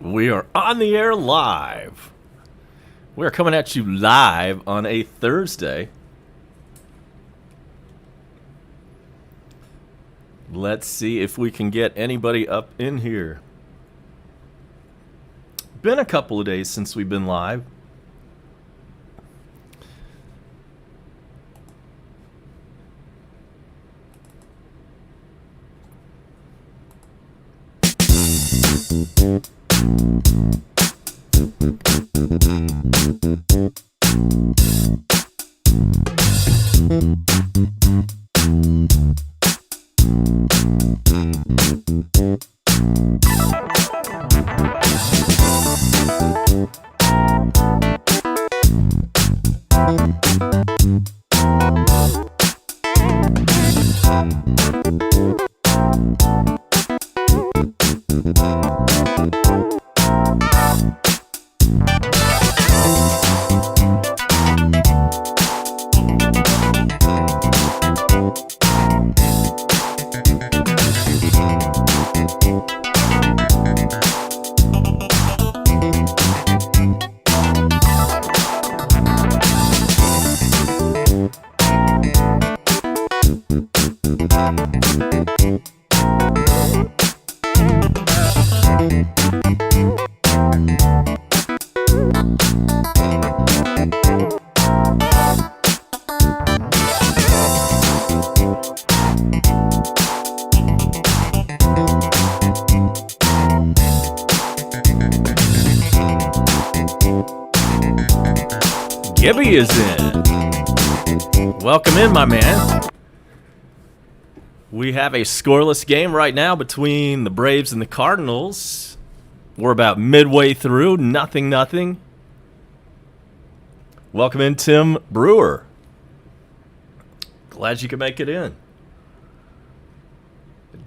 We are on the air live. We are coming at you live on a Thursday. Let's see if we can get anybody up in here. Been a couple of days since we've been live. Gibby is in. Welcome in, my man. We have a scoreless game right now between the Braves and the Cardinals. We're about midway through, nothing. Welcome in, Tim Brewer. Glad you could make it in.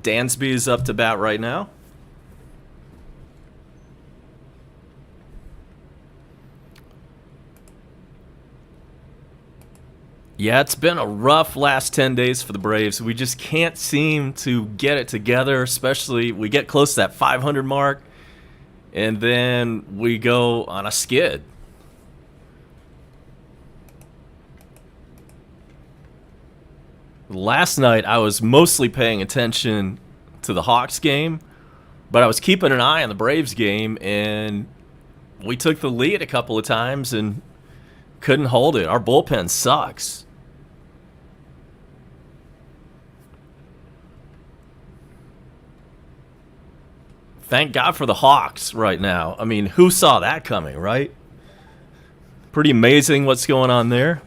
Dansby is up to bat right now. Yeah, it's been a rough last 10 days for the Braves. We just can't seem to get it together, especially we get close to that 500 mark, and then we go on a skid. Last night, I was mostly paying attention to the Hawks game, but I was keeping an eye on the Braves game, and we took the lead a couple of times and couldn't hold it. Our bullpen sucks. Thank God for the Hawks right now. I mean, who saw that coming, right? Pretty amazing what's going on there.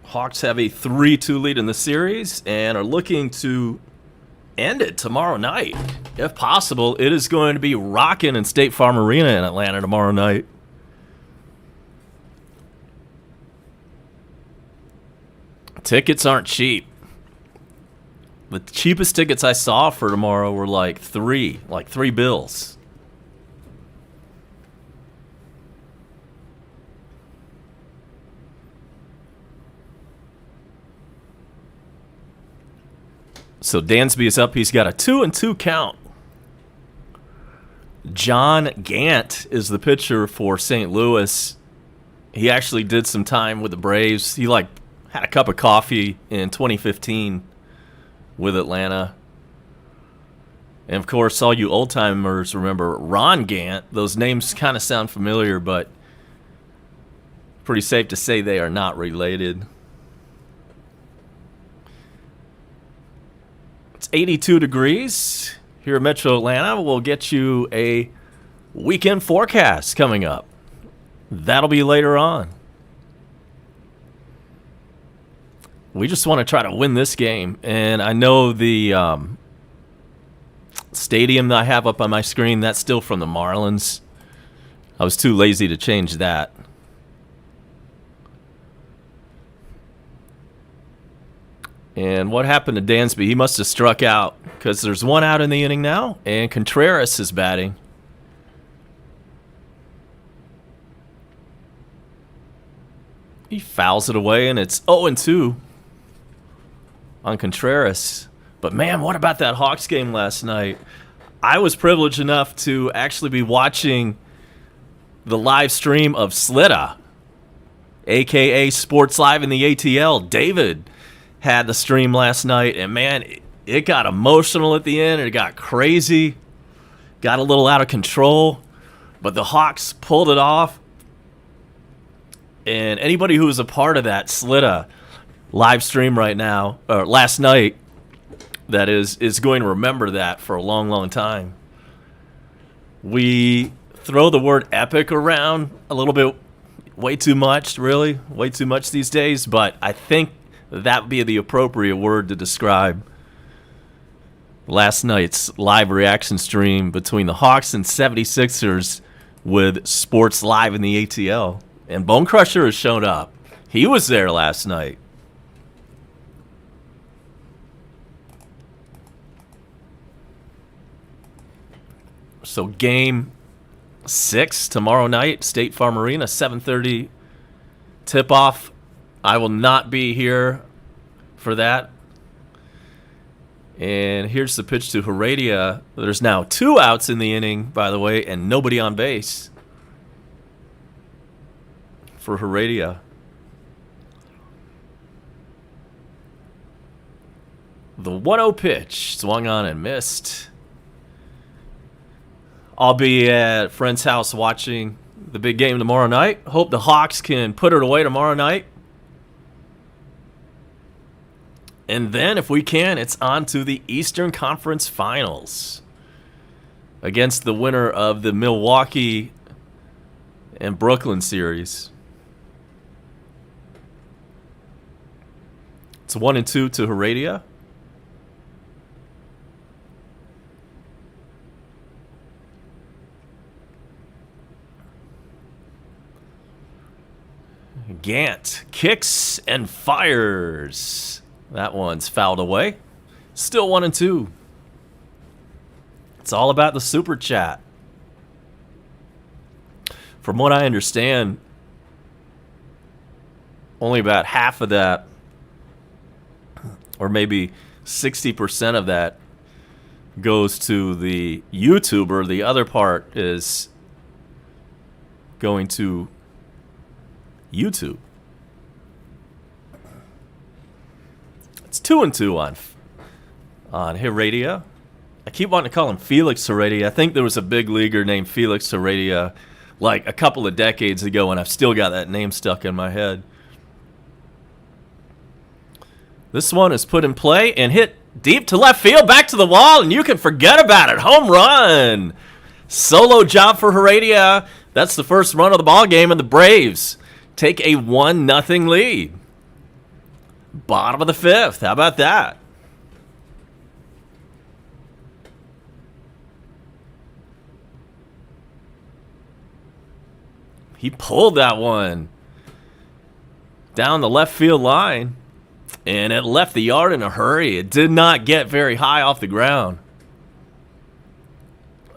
Hawks have a 3-2 lead in the series and are looking to end it tomorrow night. If possible, it is going to be rocking in State Farm Arena in Atlanta tomorrow night. Tickets aren't cheap. The cheapest tickets I saw for tomorrow were like three bills. So Dansby is up. He's got a 2-2 count. John Gant is the pitcher for St. Louis. He actually did some time with the Braves. He had a cup of coffee in 2015 with Atlanta. And, of course, all you old-timers remember Ron Gant. Those names kind of sound familiar, but pretty safe to say they are not related. It's 82 degrees here in Metro Atlanta. We'll get you a weekend forecast coming up. That'll be later on. We just want to try to win this game. And I know the stadium that I have up on my screen, that's still from the Marlins. I was too lazy to change that. And what happened to Dansby? He must have struck out because there's one out in the inning now, and Contreras is batting. He fouls it away, and it's 0-2. on Contreras. But man, what about that Hawks game last night? I was privileged enough to actually be watching the live stream of Slitta, a.k.a. Sports Live in the ATL. David had the stream last night, and man, it got emotional at the end. It got crazy, got a little out of control, but the Hawks pulled it off. And anybody who was a part of that Slitta live stream right now, or last night, that is going to remember that for a long, long time. We throw the word epic around a little bit, way too much, really, way too much these days, but I think that would be the appropriate word to describe last night's live reaction stream between the Hawks and 76ers with Sports Live in the ATL. And Bone Crusher has shown up. He was there last night. So game 6 tomorrow night, State Farm Arena, 7:30 tip-off. I will not be here for that. And here's the pitch to Heredia. There's now 2 outs in the inning, by the way, and nobody on base for Heredia. The 1-0 pitch, swung on and missed. I'll be at a friend's house watching the big game tomorrow night. Hope the Hawks can put it away tomorrow night. And then, if we can, it's on to the Eastern Conference Finals against the winner of the Milwaukee and Brooklyn series. It's 1-2 to Heredia. Gant kicks and fires. That one's fouled away. Still 1-2. It's all about the super chat. From what I understand, only about half of that, or maybe 60% of that, goes to the YouTuber. The other part is going to YouTube. It's 2-2 on Heredia. I keep wanting to call him Felix Heredia. I think there was a big leaguer named Felix Heredia like a couple of decades ago, and I've still got that name stuck in my head. This one is put in play and hit deep to left field, back to the wall, and you can forget about it. Home run. Solo job for Heredia. That's the first run of the ball game, and the Braves take a 1-0 lead. Bottom of the 5th. How about that? He pulled that one down the left field line, and it left the yard in a hurry. It did not get very high off the ground.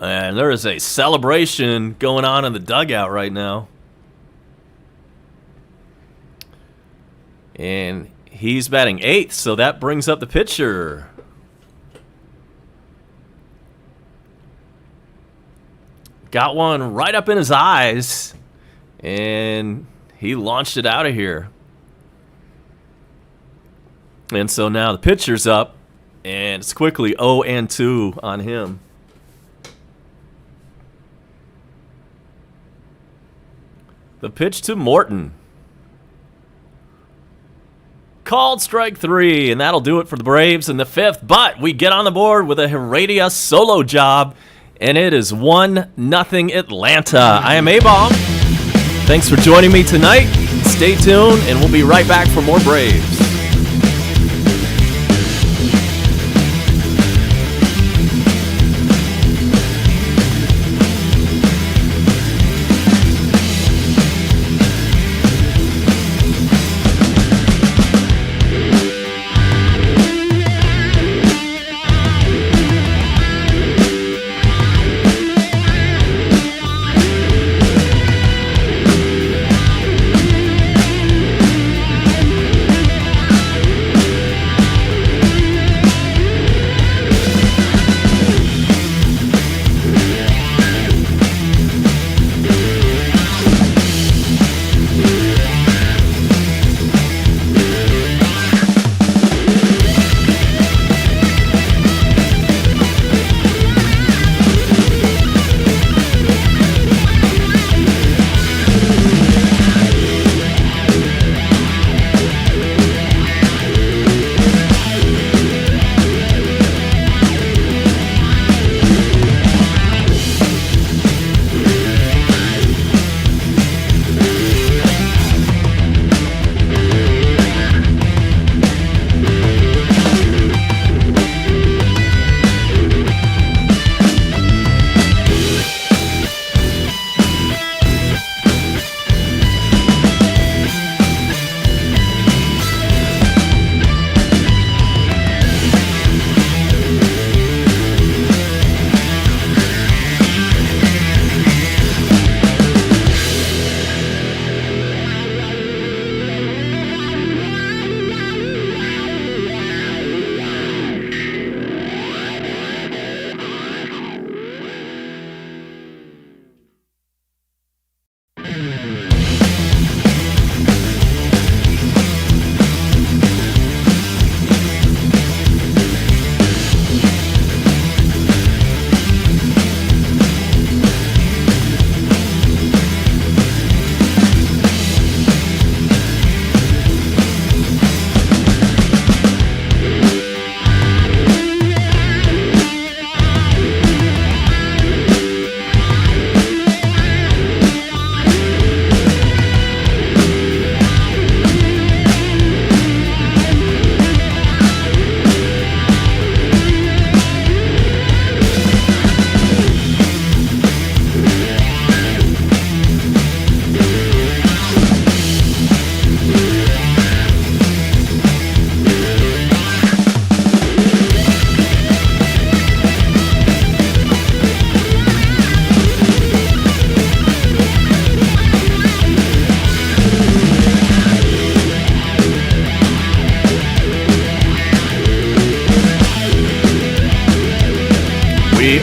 And there is a celebration going on in the dugout right now. And he's batting 8th, so that brings up the pitcher. Got one right up in his eyes, and he launched it out of here. And so now the pitcher's up, and it's quickly 0-2 on him. The pitch to Morton. Called strike 3, and that'll do it for the Braves in the 5th. But we get on the board with a Heredia solo job, and it is 1-0 Atlanta. I am A-Bomb. Thanks for joining me tonight. Stay tuned, and we'll be right back for more Braves.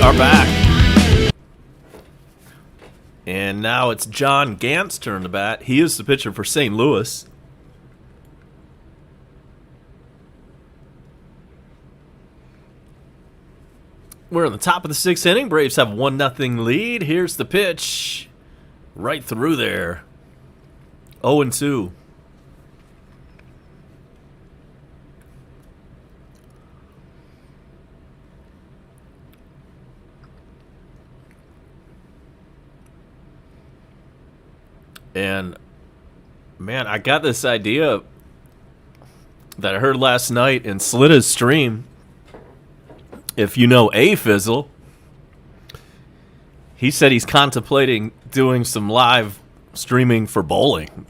are back. And now it's John Gant's turn to bat. He is the pitcher for St. Louis. We're in the top of the sixth inning. Braves have 1-0 lead. Here's the pitch. Right through there. 0-2. And, man, I got this idea that I heard last night in Slitta's stream. If you know A-Fizzle, he said he's contemplating doing some live streaming for bowling.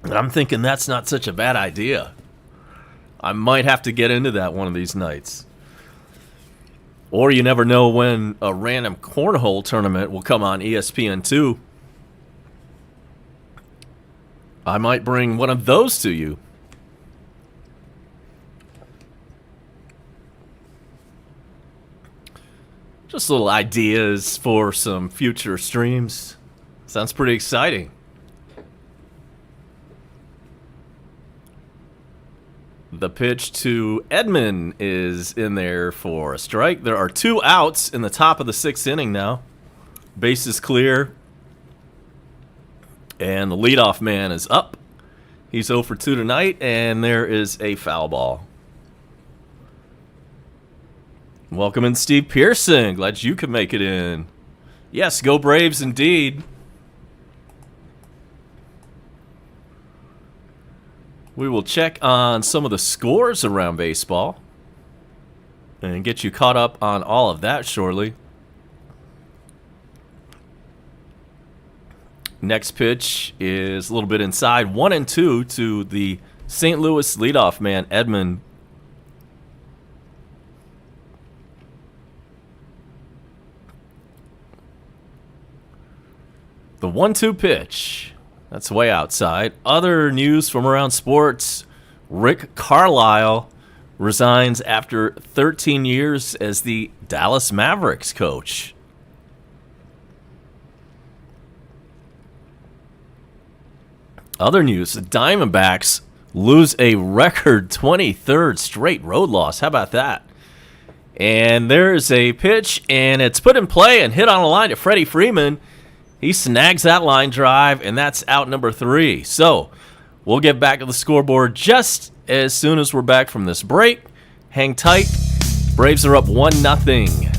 And I'm thinking that's not such a bad idea. I might have to get into that one of these nights. Or you never know when a random cornhole tournament will come on ESPN2. I might bring one of those to you. Just little ideas for some future streams. Sounds pretty exciting. The pitch to Edman is in there for a strike. There are 2 outs in the top of the 6th inning now. Base is clear. And the leadoff man is up. He's 0 for 2 tonight, and there is a foul ball. Welcome in, Steve Pearson. Glad you could make it in. Yes, go Braves indeed. We will check on some of the scores around baseball and get you caught up on all of that shortly. Next pitch is a little bit inside. 1-2 to the St. Louis leadoff man, Edman. The 1-2 pitch. That's way outside. Other news from around sports. Rick Carlisle resigns after 13 years as the Dallas Mavericks coach. Other news, the Diamondbacks lose a record 23rd straight road loss. How about that? And there's a pitch, and it's put in play and hit on a line to Freddie Freeman. He snags that line drive, and that's out number 3. So we'll get back to the scoreboard just as soon as we're back from this break. Hang tight. Braves are up 1-0.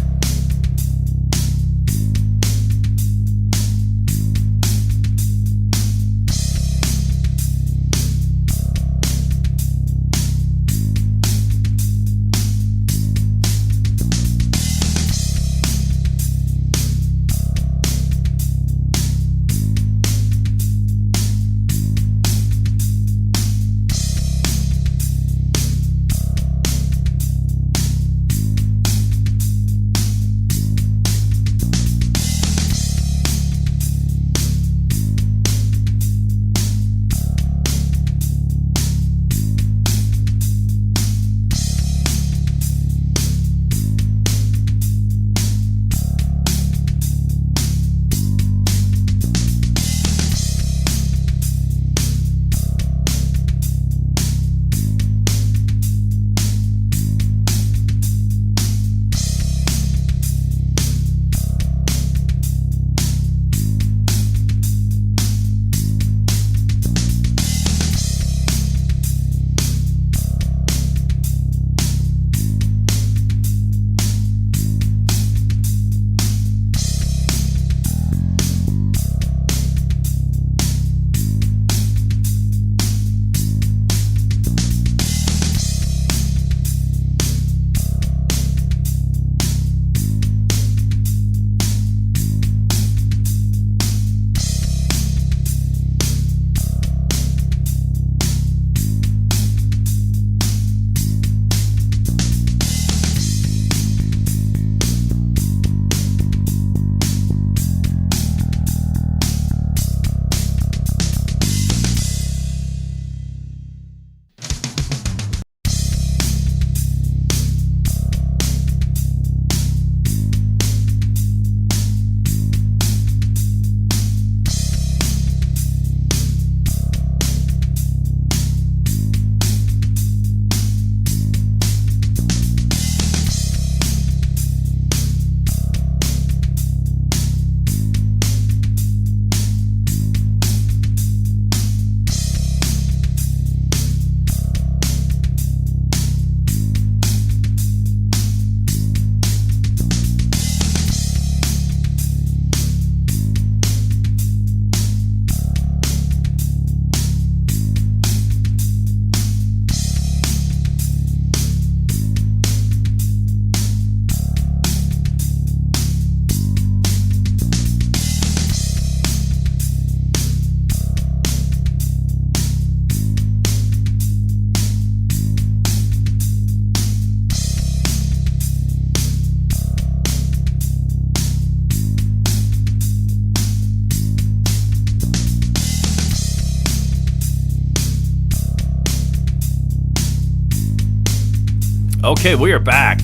Okay, we are back.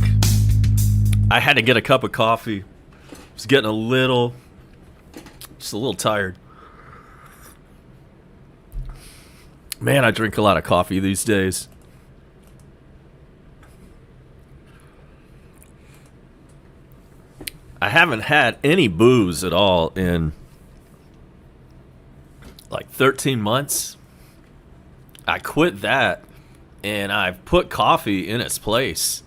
I had to get a cup of coffee. I was getting just a little tired. Man, I drink a lot of coffee these days. I haven't had any booze at all in like 13 months. I quit that, and I've put coffee in its place.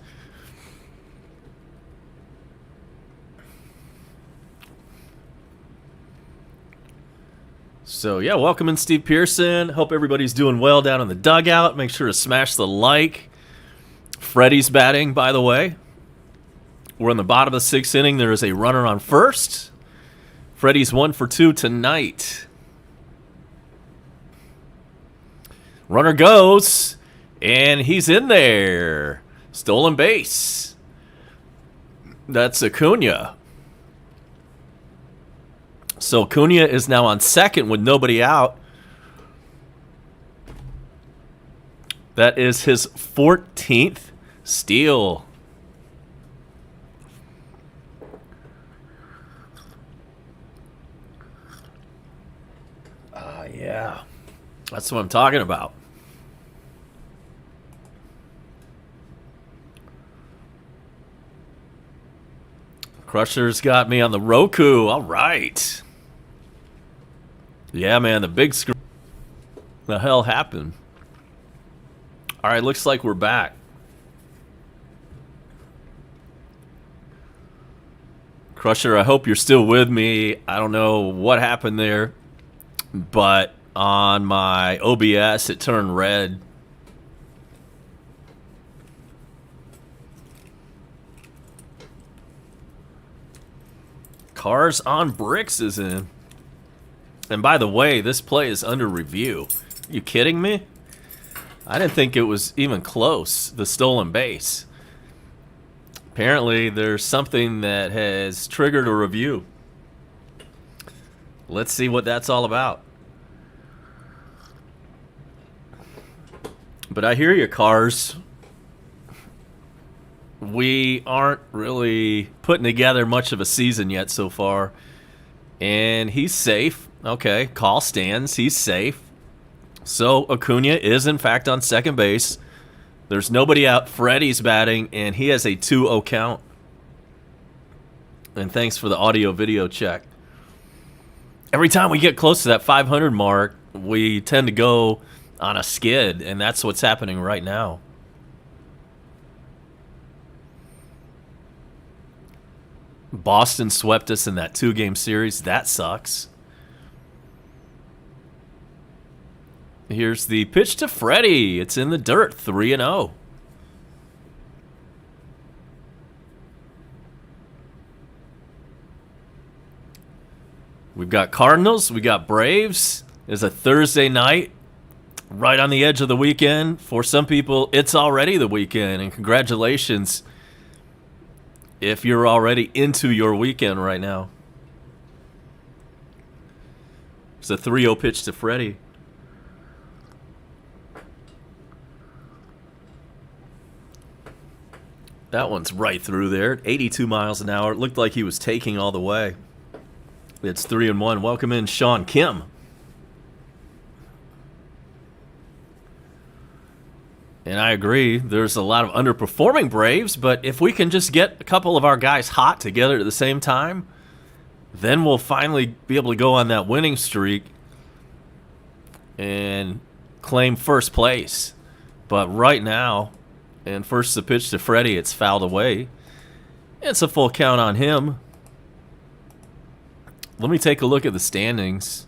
So, yeah, welcome in, Steve Pearson. Hope everybody's doing well down in the dugout. Make sure to smash the like. Freddie's batting, by the way. We're in the bottom of the sixth inning. There is a runner on first. Freddie's 1 for 2 tonight. Runner goes, and he's in there. Stolen base. That's Acuna. So Acuna is now on second with nobody out. That is his 14th steal. Yeah, that's what I'm talking about. Crusher's got me on the Roku. All right. Yeah, man, the big screen. The hell happened? All right, looks like we're back. Crusher, I hope you're still with me. I don't know what happened there, but on my OBS, it turned red. Cars on Bricks is in. And by the way, this play is under review. Are you kidding me? I didn't think it was even close, the stolen base. Apparently, there's something that has triggered a review. Let's see what that's all about. But I hear you, Cars. We aren't really putting together much of a season yet so far. And he's safe. Okay, call stands. He's safe. So Acuna is, in fact, on second base. There's nobody out. Freddie's batting, and he has a 2-0 count. And thanks for the audio-video check. Every time we get close to that 500 mark, we tend to go on a skid, and that's what's happening right now. Boston swept us in that 2-game series. That sucks. Here's the pitch to Freddie. It's in the dirt, 3-0. We've got Cardinals. We got Braves. It's a Thursday night, right on the edge of the weekend. For some people, it's already the weekend, and congratulations if you're already into your weekend right now. It's a 3-0 pitch to Freddie. That one's right through there, 82 miles an hour. It looked like he was taking all the way. It's 3-1. Welcome in, Sean Kim. And I agree, there's a lot of underperforming Braves, but if we can just get a couple of our guys hot together at the same time, then we'll finally be able to go on that winning streak and claim first place. But right now, and first the pitch to Freddie, it's fouled away. It's a full count on him. Let me take a look at the standings.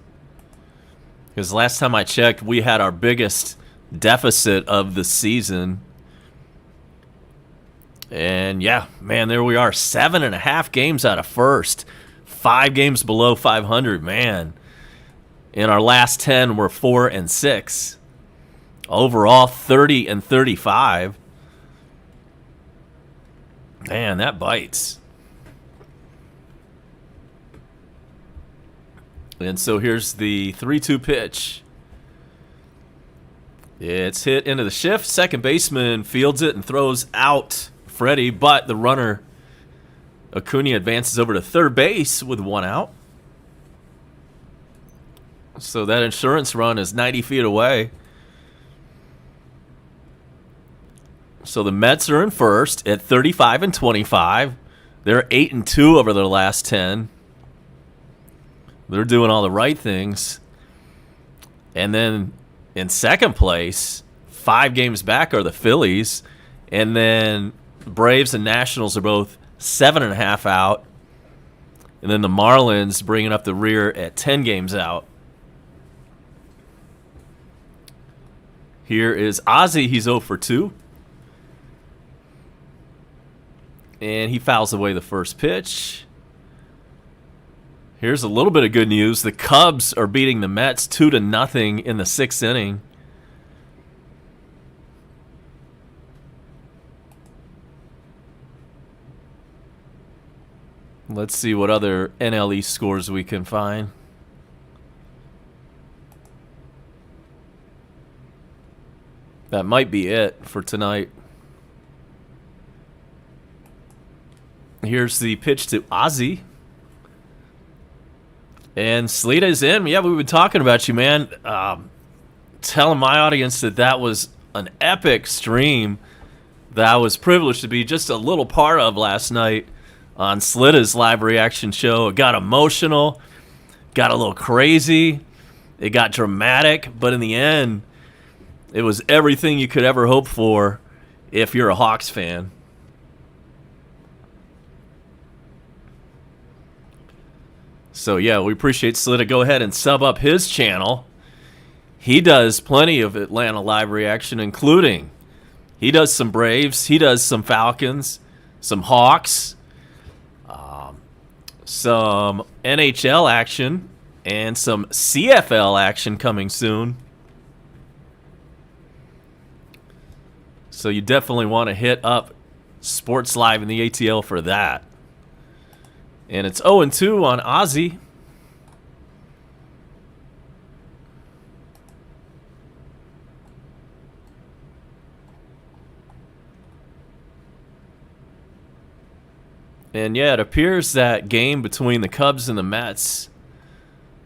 Because last time I checked, we had our biggest deficit of the season. And yeah, man, there we are. 7.5 games out of first. 5 games below 500, man. In our last 10, we're 4-6. Overall, 30-35. Man, that bites. And so here's the 3-2 pitch. It's hit into the shift. Second baseman fields it and throws out Freddie, but the runner, Acuna, advances over to third base with one out. So that insurance run is 90 feet away. So the Mets are in first at 35-25. They're 8-2 over their last 10. They're doing all the right things. And then in second place, 5 games back, are the Phillies. And then Braves and Nationals are both 7.5 out. And then the Marlins bringing up the rear at 10 games out. Here is Ozzie. He's 0 for 2. And he fouls away the first pitch. Here's a little bit of good news. The Cubs are beating the Mets 2-0 in the 6th inning. Let's see what other NL East scores we can find. That might be it for tonight. Here's the pitch to Ozzie. And Slita's in. Yeah, we've been talking about you, man. Telling my audience that was an epic stream that I was privileged to be just a little part of last night on Slita's live reaction show. It got emotional, got a little crazy, it got dramatic, but in the end, it was everything you could ever hope for if you're a Hawks fan. So, yeah, we appreciate Slita. Go ahead and sub up his channel. He does plenty of Atlanta live reaction, including he does some Braves, he does some Falcons, some Hawks, some NHL action, and some CFL action coming soon. So you definitely want to hit up Sports Live in the ATL for that. And it's 0-2 on Ozzie. And yeah, it appears that game between the Cubs and the Mets,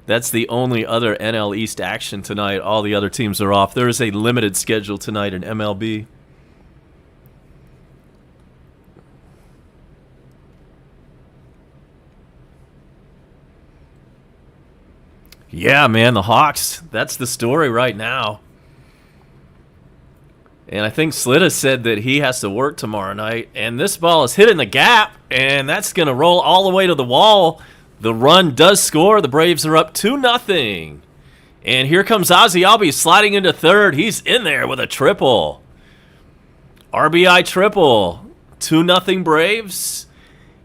that's the only other NL East action tonight. All the other teams are off. There is a limited schedule tonight in MLB. Yeah, man, the Hawks, that's the story right now. And I think Slita said that he has to work tomorrow night. And this ball is hit in the gap, and that's going to roll all the way to the wall. The run does score. The Braves are up 2-0. And here comes Ozzie Albies sliding into third. He's in there with a triple. RBI triple. 2-0 Braves.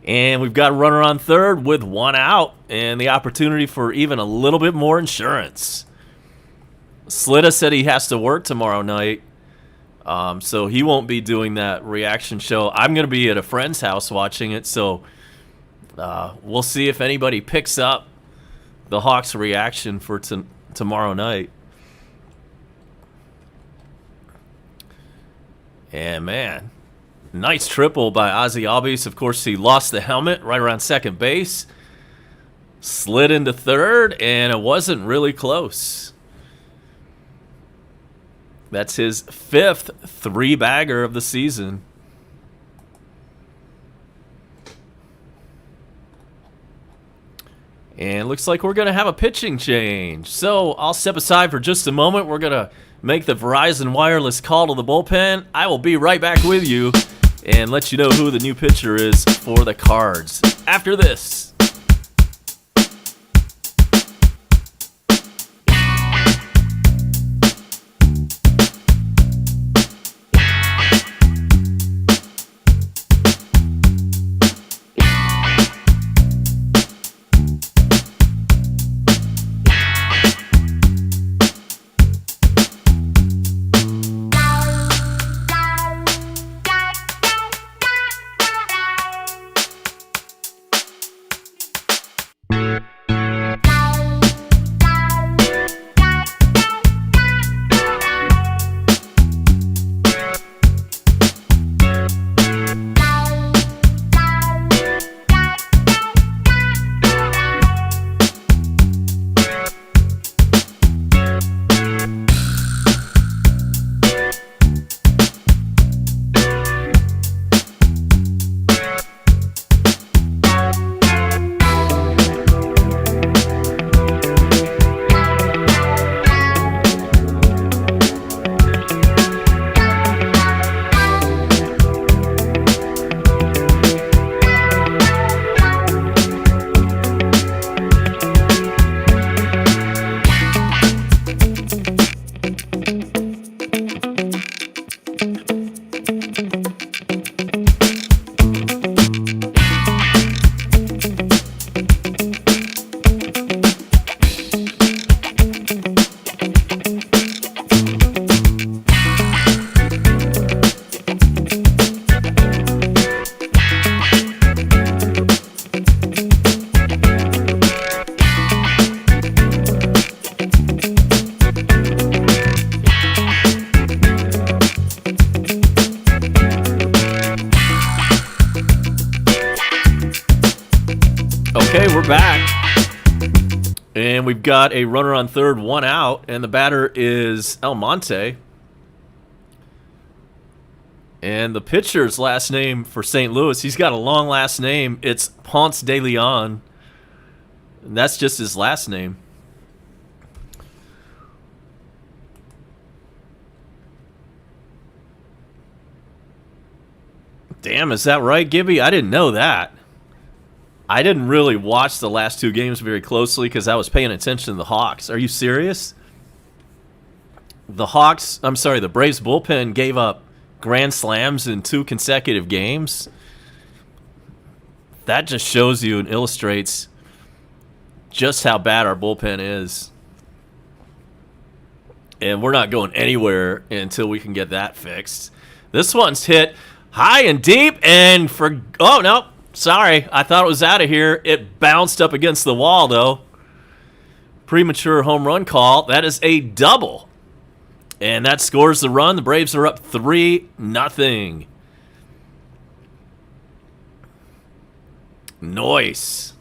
And we've got a runner on third with one out and the opportunity for even a little bit more insurance. Slita said he has to work tomorrow night, so he won't be doing that reaction show. I'm going to be at a friend's house watching it, so we'll see if anybody picks up the Hawks reaction for tomorrow night. And, man, nice triple by Ozzie Albies. Of course, he lost the helmet right around second base. Slid into third, and it wasn't really close. That's his 5th 3-bagger of the season. And looks like we're going to have a pitching change. So I'll step aside for just a moment. We're going to make the Verizon Wireless call to the bullpen. I will be right back with you and let you know who the new pitcher is for the Cards after this. And we've got a runner on third, one out, and the batter is Almonte. And the pitcher's last name for St. Louis, he's got a long last name. It's Ponce de Leon. And that's just his last name. Damn, is that right, Gibby? I didn't know that. I didn't really watch the last two games very closely because I was paying attention to the Hawks. Are you serious? The Braves bullpen gave up grand slams in 2 consecutive games. That just shows you and illustrates just how bad our bullpen is. And we're not going anywhere until we can get that fixed. This one's hit high and deep and oh, no. Sorry, I thought it was out of here. It bounced up against the wall, though. Premature home run call. That is a double. And that scores the run. The Braves are up 3-0. Nice.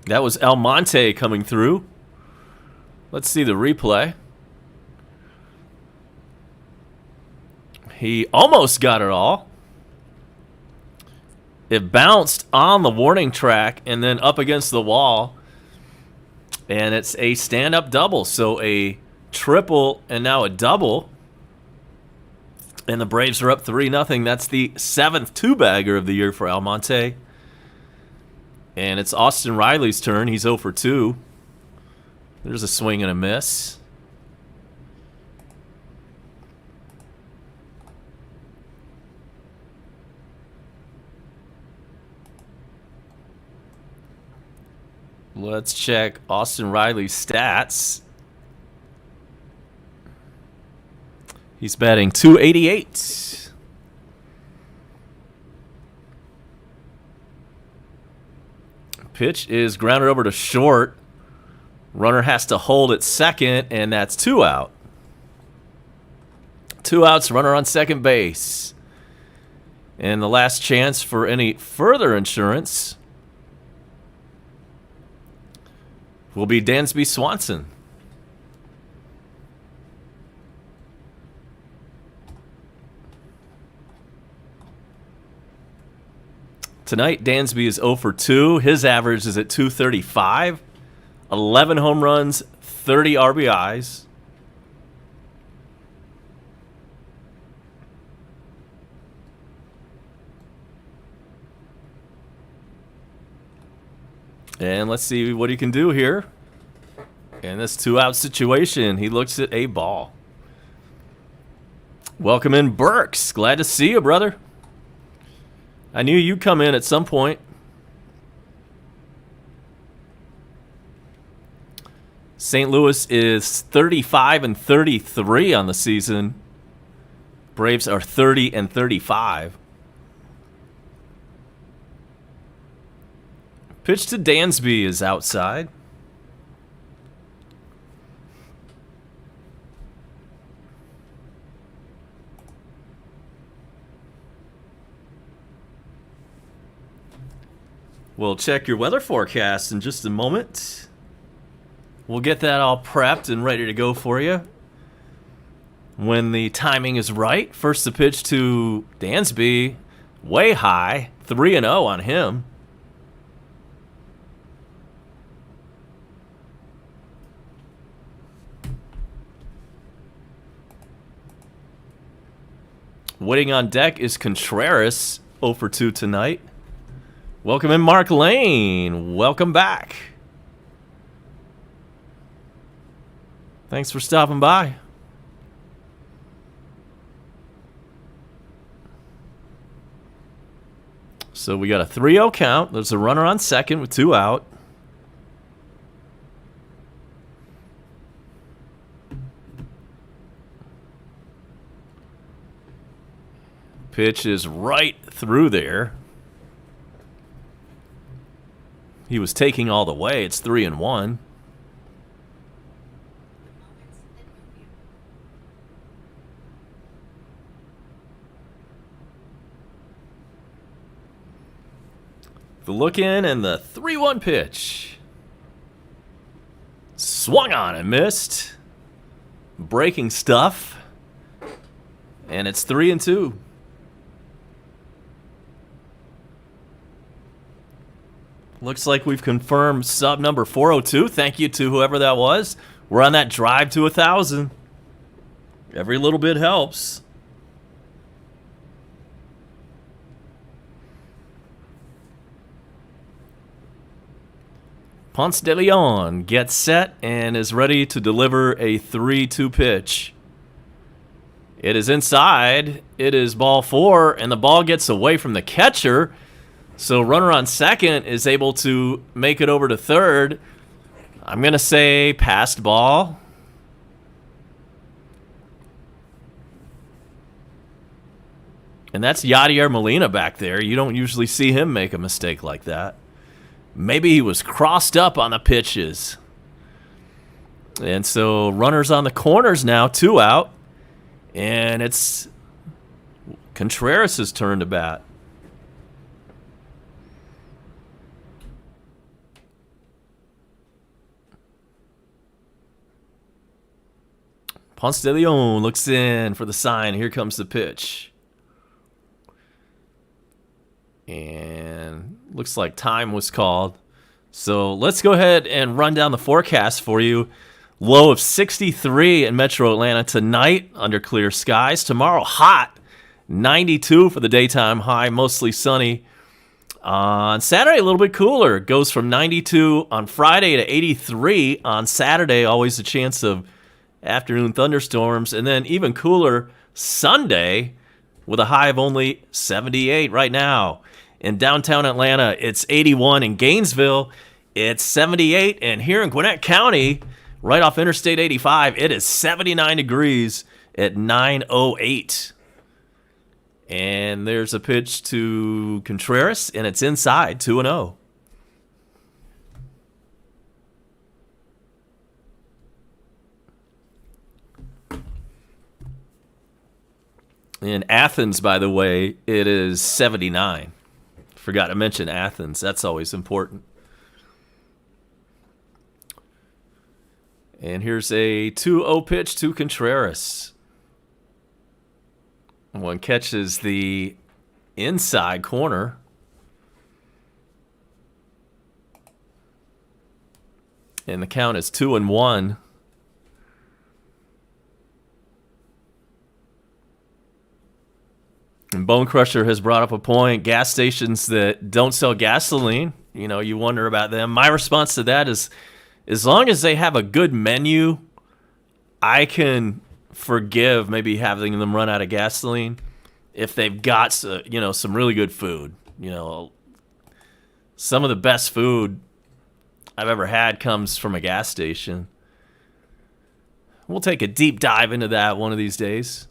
That was Almonte coming through. Let's see the replay. He almost got it all. It bounced on the warning track and then up against the wall. And it's a stand-up double. So a triple and now a double. And the Braves are up 3-0. That's the 7th two-bagger of the year for Almonte. And it's Austin Riley's turn. He's 0 for 2. There's a swing and a miss. Let's check Austin Riley's stats. He's batting .288. Pitch is grounded over to short. Runner has to hold at second, and that's 2 out. 2 outs, runner on second base. And the last chance for any further insurance will be Dansby Swanson. Tonight, Dansby is 0 for 2. His average is at .235. 11 home runs, 30 RBIs. And let's see what he can do here. In this 2-out situation, he looks at a ball. Welcome in, Burks. Glad to see you, brother. I knew you'd come in at some point. St. Louis is 35-33 on the season. Braves are 30-35. Pitch to Dansby is outside. We'll check your weather forecast in just a moment. We'll get that all prepped and ready to go for you when the timing is right. First, the pitch to Dansby, way high, 3-0 on him. Waiting on deck is Contreras, 0 for 2 tonight. Welcome in, Mark Lane. Welcome back. Thanks for stopping by. So we got a 3-0 count. There's a runner on second with 2 out. Pitch is right through there. He was taking all the way. It's 3-1. The look in and the 3-1 pitch. Swung on and missed. Breaking stuff. And it's 3-2. Looks like we've confirmed sub number 402. Thank you to whoever that was. We're on that drive to 1,000. Every little bit helps. Ponce de Leon gets set and is ready to deliver a 3-2 pitch. It is inside. It is ball 4, and the ball gets away from the catcher. So runner on second is able to make it over to third. I'm going to say passed ball. And that's Yadier Molina back there. You don't usually see him make a mistake like that. Maybe he was crossed up on the pitches. And so runners on the corners now, 2 out. And it's Contreras' turn to bat. Ponce de Leon looks in for the sign. Here comes the pitch. And looks like time was called. So let's go ahead and run down the forecast for you. Low of 63 in Metro Atlanta tonight under clear skies. Tomorrow, hot. 92 for the daytime high, mostly sunny. On Saturday, a little bit cooler. It goes from 92 on Friday to 83 on Saturday. Always a chance of afternoon thunderstorms. And then even cooler Sunday with a high of only 78 right now. In downtown Atlanta, it's 81. In Gainesville, it's 78. And here in Gwinnett County, right off Interstate 85, it is 79 degrees at 9:08. And there's a pitch to Contreras, and it's inside, 2-0. In Athens, by the way, it is 79. Forgot to mention Athens. That's always important. And here's a 2-0 pitch to Contreras. One catches the inside corner. And the count is 2-1. And Bone Crusher has brought up a point. Gas stations that don't sell gasoline, you know, you wonder about them. My response to that is, as long as they have a good menu, I can forgive maybe having them run out of gasoline if they've got, you know, some really good food. You know, some of the best food I've ever had comes from a gas station. We'll take a deep dive into that one of these days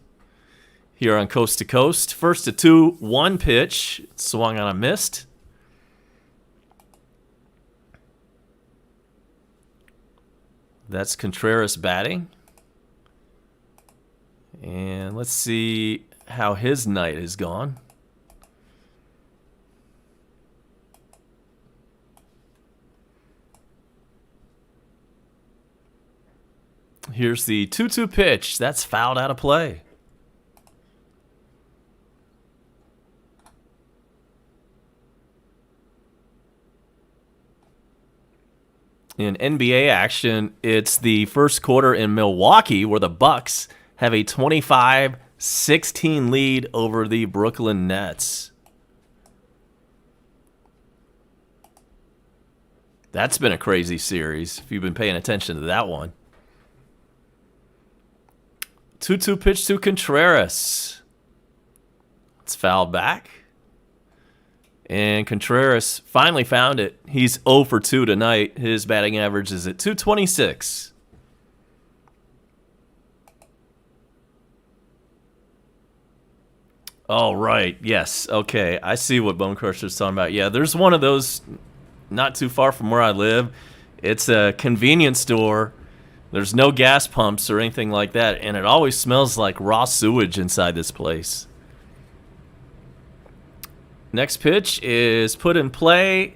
here on Coast to Coast. First, a 2-1 pitch. Swung on a missed. That's Contreras batting. And let's see how his night has gone. Here's the 2-2 pitch. That's fouled out of play. In NBA action, it's the first quarter in Milwaukee where the Bucks have a 25-16 lead over the Brooklyn Nets. That's been a crazy series if you've been paying attention to that one. 2-2 pitch to Contreras. It's fouled back. And Contreras finally found it. He's 0 for 2 tonight. His batting average is at .226. Oh, right. Yes. Okay. I see what Bone Crusher's talking about. Yeah, there's one of those not too far from where I live. It's a convenience store. There's no gas pumps or anything like that, and it always smells like raw sewage inside this place. Next pitch is put in play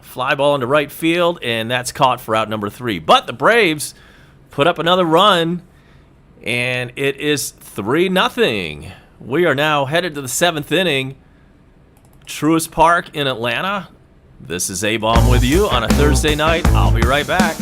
Fly ball into right field, and that's caught for out number 3. But the Braves put up another run, and it is 3-0. We are now headed to the 7th inning. Truist Park in Atlanta. This is A-Bomb with you on a Thursday night. I'll be right back.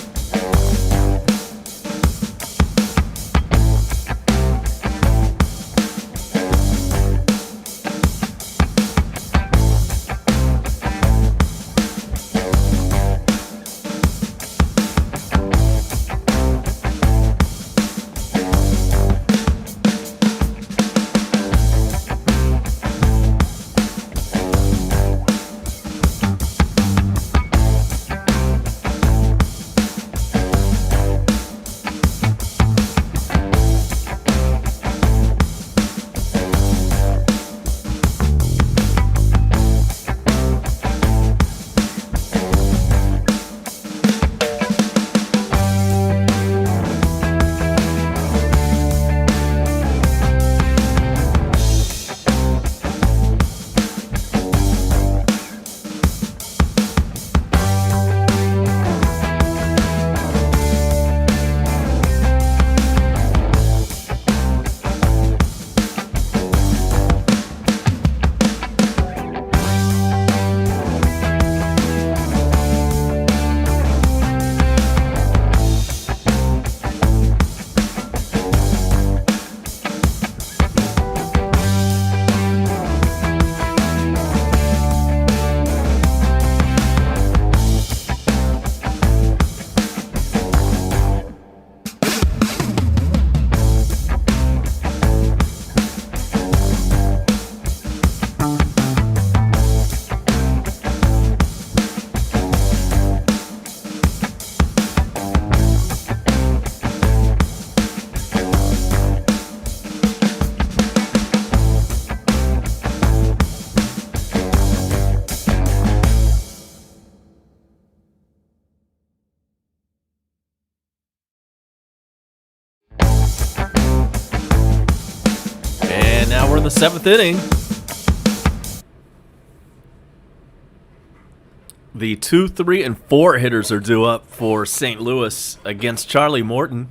Now we're in the 7th inning. The 2, 3, and 4 hitters are due up for St. Louis against Charlie Morton.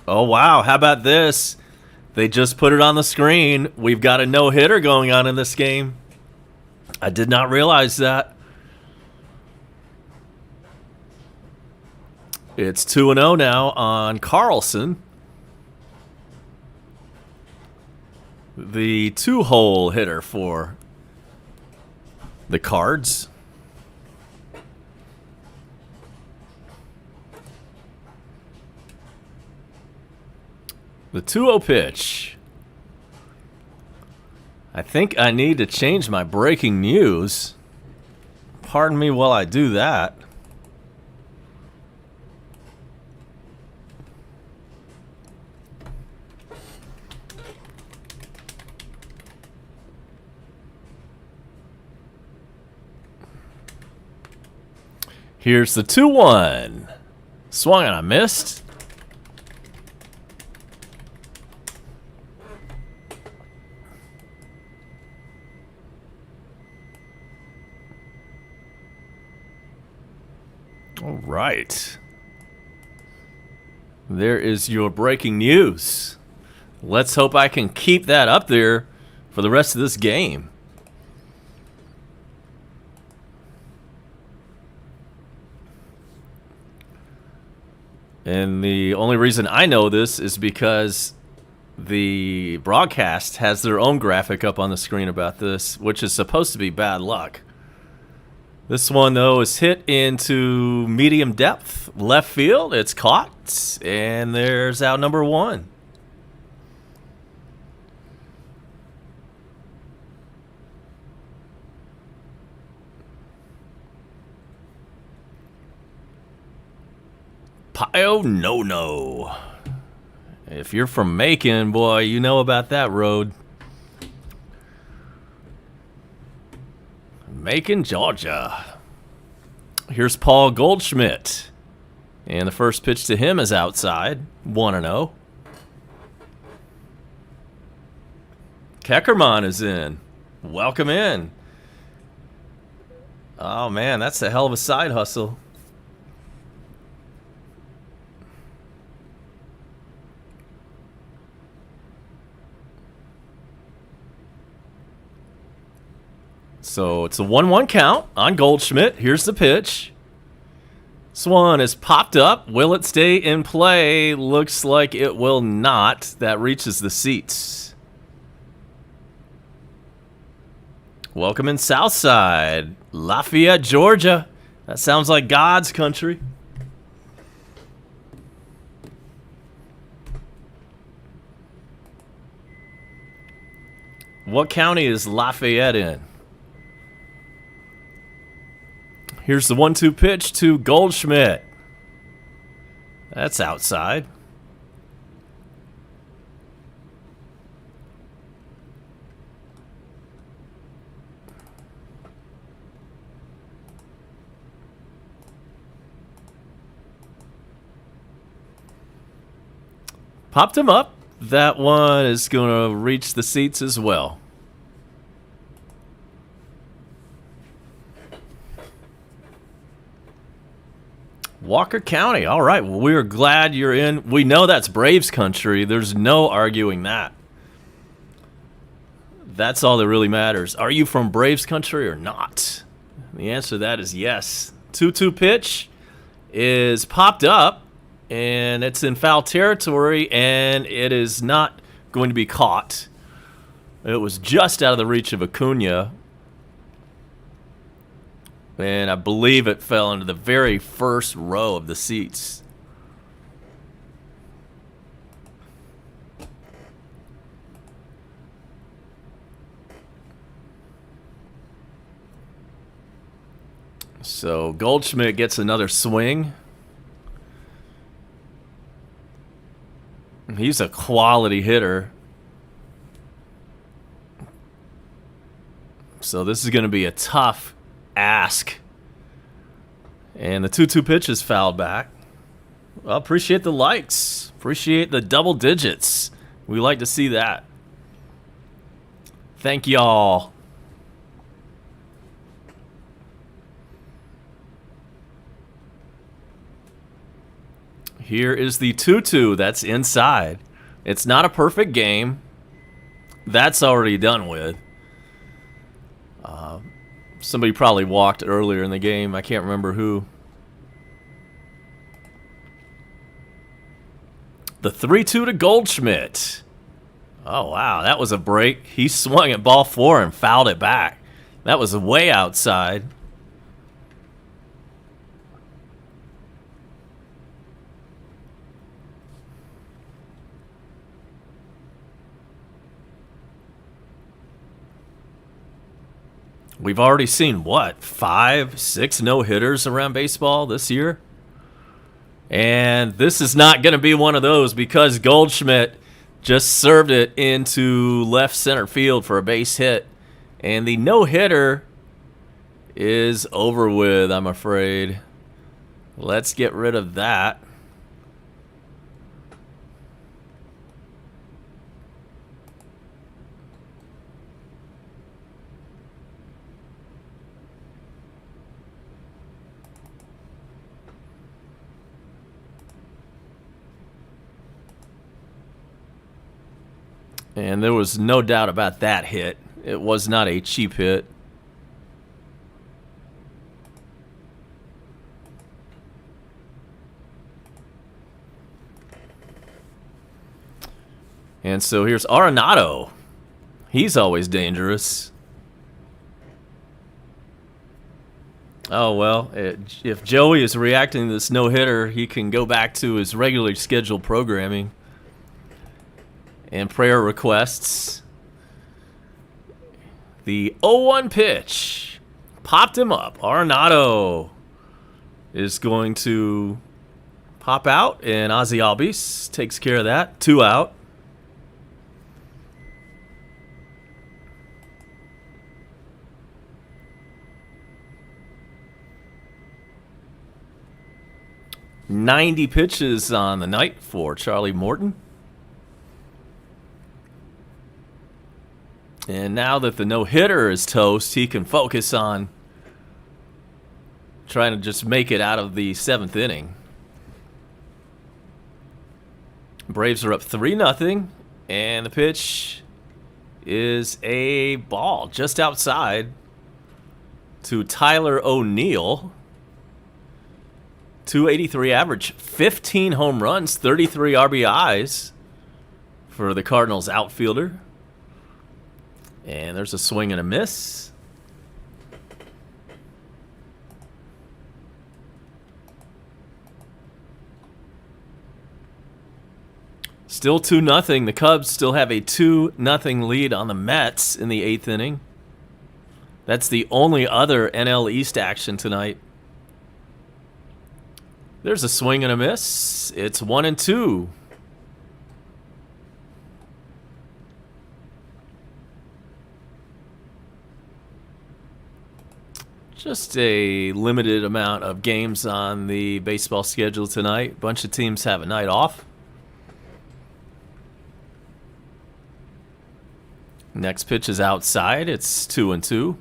Oh, wow. How about this? They just put it on the screen. We've got a no-hitter going on in this game. I did not realize that. It's 2-0 now on Carlson. The 2-hole hitter for the Cards. The 2-0 pitch. I think I need to change my breaking news. Pardon me while I do that. Here's the 2-1. Swung and I missed. All right. There is your breaking news. Let's hope I can keep that up there for the rest of this game. And the only reason I know this is because the broadcast has their own graphic up on the screen about this, which is supposed to be bad luck. This one, though, is hit into medium depth left field. It's caught, and there's out number 1. Pio no. If you're from Macon, boy, you know about that road. Macon, Georgia. Here's Paul Goldschmidt. And the first pitch to him is outside. 1-0. Keckerman is in. Welcome in. Oh, man, that's a hell of a side hustle. So it's a 1-1 count on Goldschmidt. Here's the pitch. This one is popped up. Will it stay in play? Looks like it will not. That reaches the seats. Welcome in Southside, Lafayette, Georgia. That sounds like God's country. What county is Lafayette in? Here's the 1-2 pitch to Goldschmidt. That's outside. Popped him up. That one is going to reach the seats as well. Walker County. All right. Well, we're glad you're in. We know that's Braves country. There's no arguing that. That's all that really matters. Are you from Braves country or not? The answer to that is yes. 2-2 pitch is popped up, and it's in foul territory, and it is not going to be caught. It was just out of the reach of Acuna. And I believe it fell into the very first row of the seats. So Goldschmidt gets another swing. He's a quality hitter. So this is going to be a tough ask. And the 2-2 pitch is fouled back. Well, appreciate the likes. Appreciate the double digits. We like to see that. Thank y'all. Here is the 2-2 that's inside. It's not a perfect game. That's already done with. Somebody probably walked earlier in the game. I can't remember who. The 3-2 to Goldschmidt. Oh, wow. That was a break. He swung at ball 4 and fouled it back. That was way outside. We've already seen, what, 5, 6 no-hitters around baseball this year? And this is not going to be one of those because Goldschmidt just served it into left center field for a base hit. And the no-hitter is over with, I'm afraid. Let's get rid of that. And there was no doubt about that hit. It was not a cheap hit. And so here's Arenado. He's always dangerous. Oh, well, if Joey is reacting to this no-hitter, he can go back to his regularly scheduled programming and prayer requests. The 0-1 pitch popped him up. Arenado is going to pop out, and Ozzy Albies takes care of that. 2 out. "90 pitches on the night for Charlie Morton. And now that the no-hitter is toast, he can focus on trying to just make it out of the 7th inning. Braves are up 3-0, and the pitch is a ball just outside to Tyler O'Neill. 283 average, 15 home runs, 33 RBIs for the Cardinals outfielder. And there's a swing and a miss. Still 2-0. The Cubs still have a 2-0 lead on the Mets in the 8th inning. That's the only other NL East action tonight. There's a swing and a miss. It's 1-2. Just a limited amount of games on the baseball schedule tonight. A bunch of teams have a night off. Next pitch is outside. It's 2-2.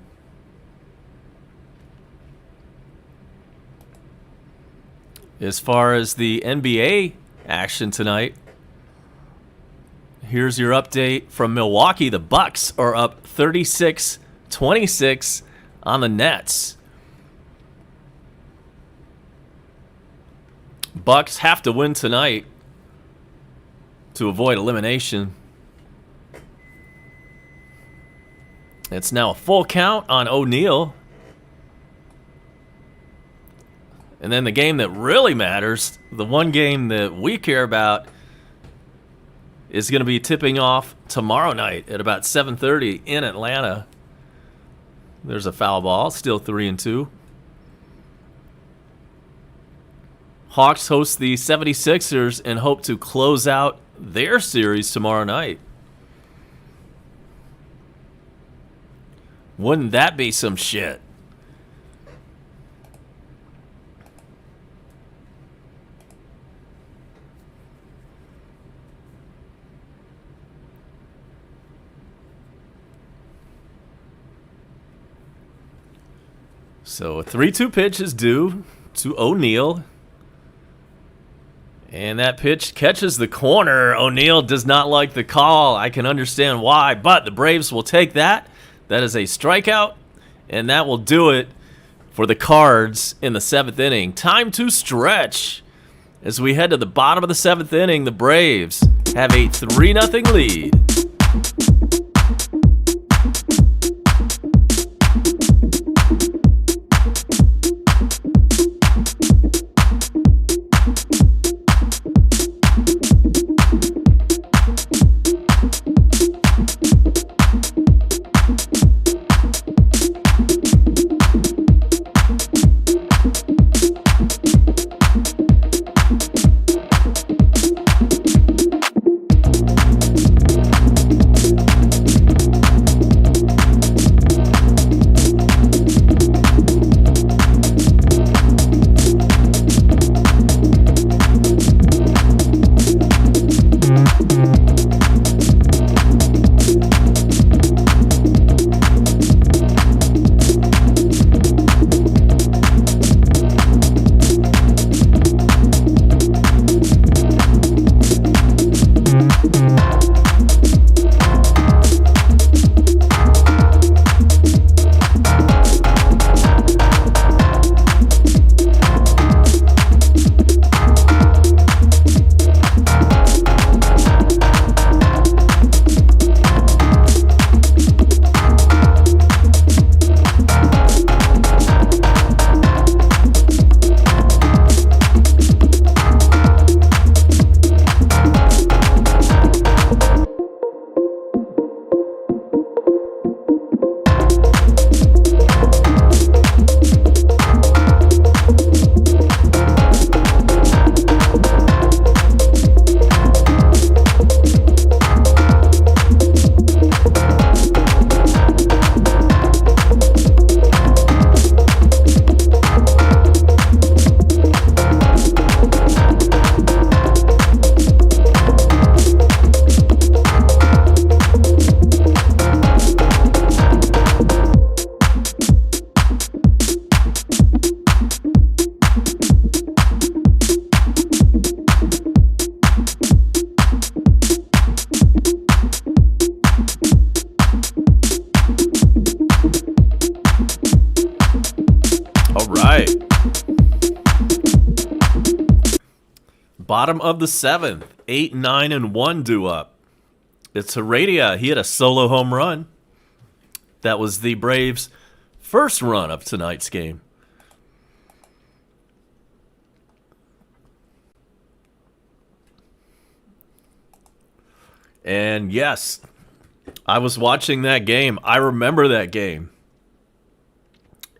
As far as the NBA action tonight, here's your update from Milwaukee. The Bucks are up 36-26 on the Nets. Bucks have to win tonight to avoid elimination. It's now a full count on O'Neill. And then the game that really matters, the one game that we care about, is going to be tipping off tomorrow night at about 7:30 in Atlanta. There's a foul ball, still 3-2. Hawks host the 76ers and hope to close out their series tomorrow night. Wouldn't that be some shit? So a 3-2 pitch is due to O'Neill. And that pitch catches the corner. O'Neill does not like the call. I can understand why, but the Braves will take that. That is a strikeout, and that will do it for the Cards in the 7th inning. Time to stretch. As we head to the bottom of the 7th inning, the Braves have a 3-0 lead. Bottom of the 7th. 8, 9, and 1 due up. It's Heredia. He had a solo home run. That was the Braves' first run of tonight's game. And yes, I was watching that game. I remember that game.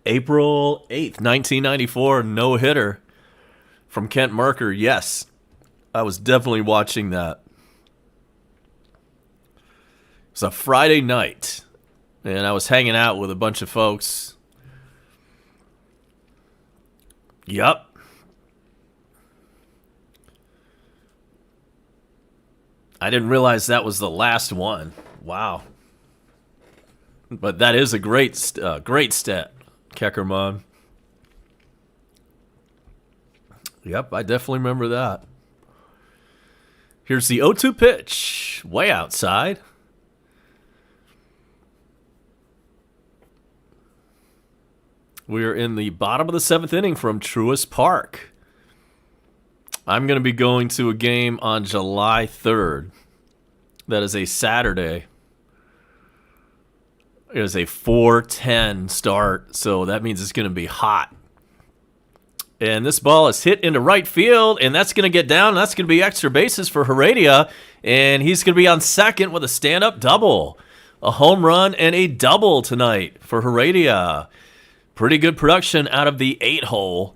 April 8th, 1994, no-hitter from Kent Merker. Yes, I was definitely watching that. It was a Friday night, and I was hanging out with a bunch of folks. Yup. I didn't realize that was the last one. Wow. But that is a great stat, Keckerman. Yep, I definitely remember that. Here's the 0-2 pitch. Way outside. We are in the bottom of the 7th inning from Truist Park. I'm going to be going to a game on July 3rd. That is a Saturday. It is a 4:10 start, so that means it's going to be hot. And this ball is hit into right field, and that's going to get down. That's going to be extra bases for Heredia, and he's going to be on second with a stand-up double. A home run and a double tonight for Heredia. Pretty good production out of the 8-hole.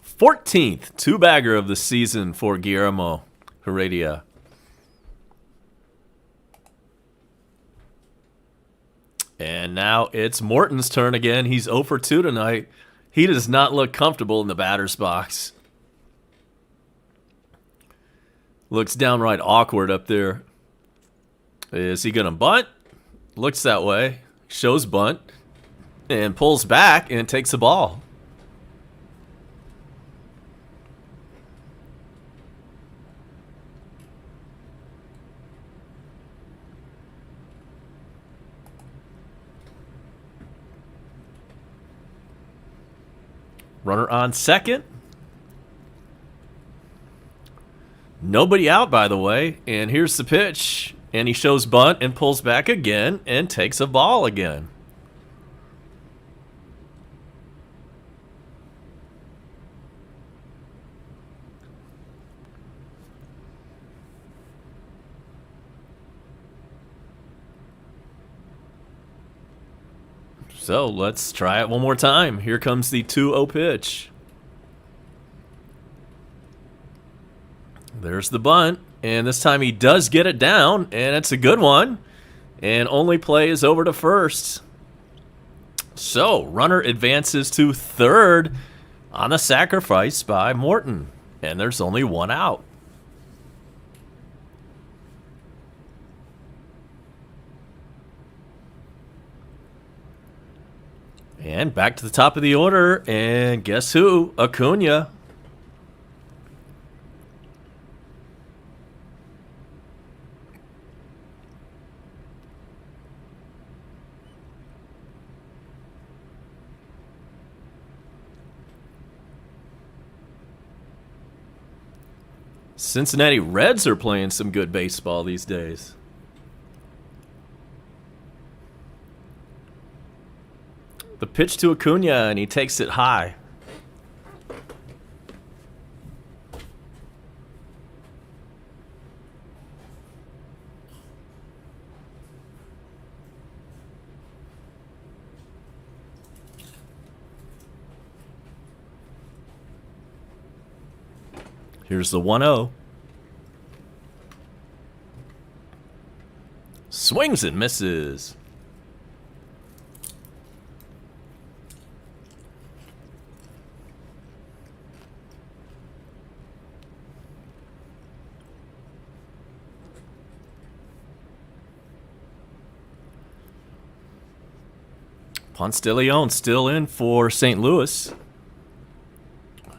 Fourteenth two-bagger of the season for Guillermo Heredia. And now it's Morton's turn again. He's 0 for 2 tonight. He does not look comfortable in the batter's box. Looks downright awkward up there. Is he going to bunt? Looks that way. Shows bunt. And pulls back and takes the ball. Runner on second. Nobody out, by the way. And here's the pitch. And he shows bunt and pulls back again and takes a ball again. So let's try it one more time. Here comes the 2-0 pitch. There's the bunt. And this time he does get it down. And it's a good one. And only play is over to first. So runner advances to third on a sacrifice by Morton. And there's only one out. And back to the top of the order, and guess who? Acuna. Cincinnati Reds are playing some good baseball these days. The pitch to Acuna, and he takes it high. Here's the 1-0. Swings and misses. Ponce de Leon still in for St. Louis.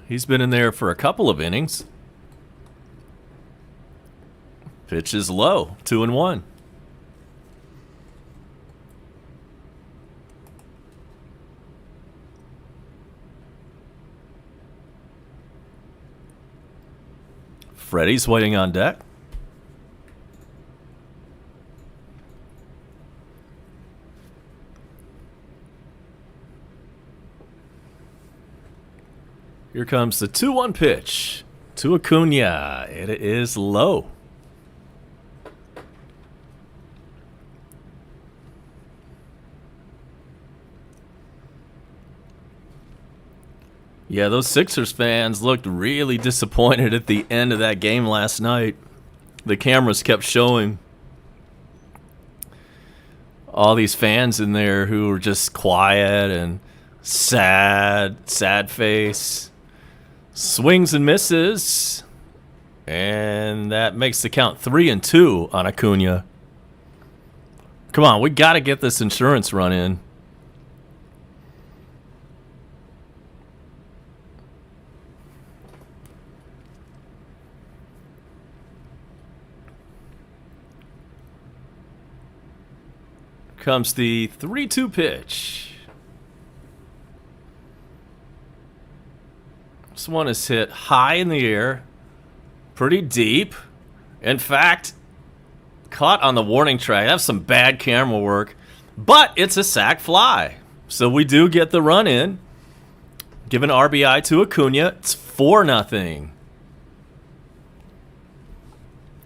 He's been in there for a couple of innings. Pitch is low, 2-1. Freddie's waiting on deck. Here comes the 2-1 pitch to Acuna. It is low. Yeah, those Sixers fans looked really disappointed at the end of that game last night. The cameras kept showing all these fans in there who were just quiet and sad face. Swings and misses. And that makes the count 3-2 on Acuna. Come on, we got to get this insurance run in. Comes the 3-2 pitch. This one is hit high in the air, pretty deep. In fact, caught on the warning track. That's some bad camera work, but it's a sac fly. So we do get the run in. Give an RBI to Acuna. It's 4-0.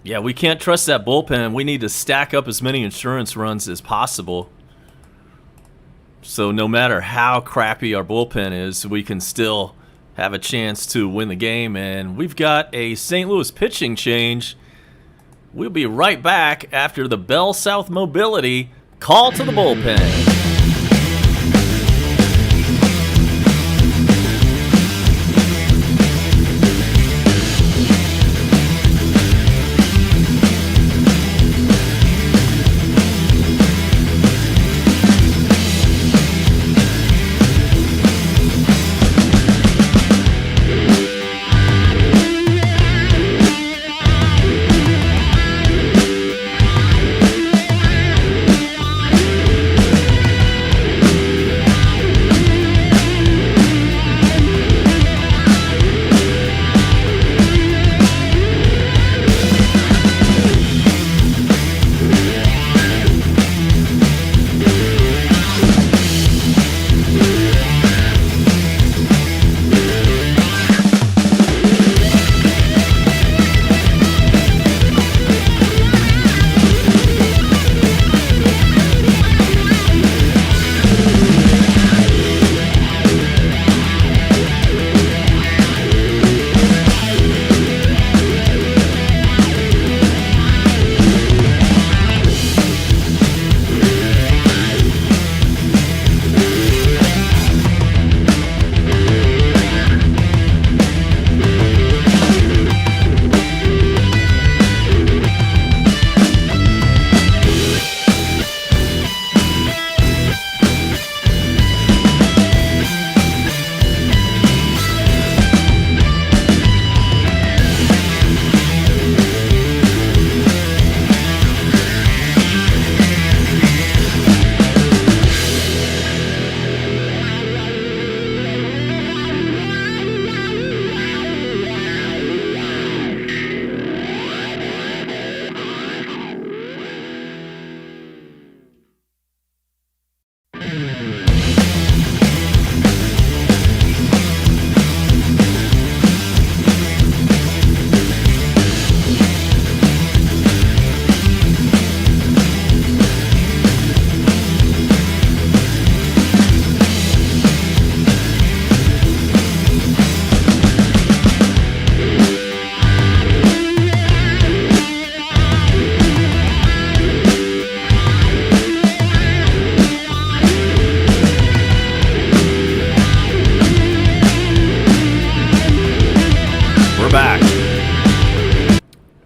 Yeah, we can't trust that bullpen. We need to stack up as many insurance runs as possible. So no matter how crappy our bullpen is, we can still have a chance to win the game. And we've got a St. Louis pitching change. We'll be right back after the Bell South Mobility call to the bullpen.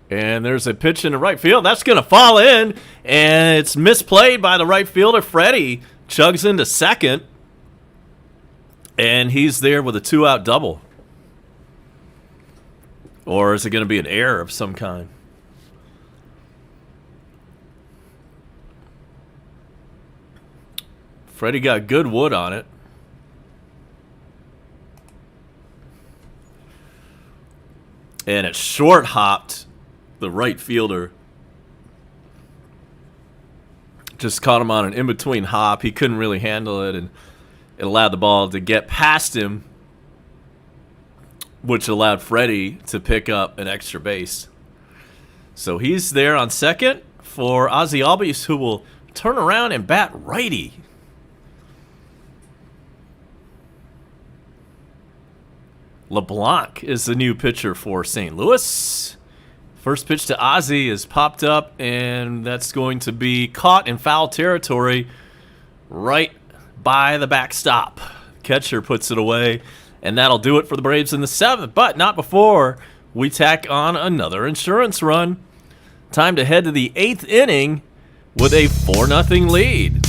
And there's a pitch in the right field. That's going to fall in, and it's misplayed by the right fielder. Freddie chugs into second, and he's there with a two-out double. Or is it going to be an error of some kind? Freddie got good wood on it. And it short hopped the right fielder. Just caught him on an in-between hop. He couldn't really handle it, and it allowed the ball to get past him, which allowed Freddie to pick up an extra base. So he's there on second for Ozzy Albies, who will turn around and bat righty. LeBlanc is the new pitcher for St. Louis. First pitch to Ozzy is popped up, and that's going to be caught in foul territory right by the backstop. Catcher puts it away, and that'll do it for the Braves in the seventh, but not before we tack on another insurance run. Time to head to the eighth inning with a 4-0 lead.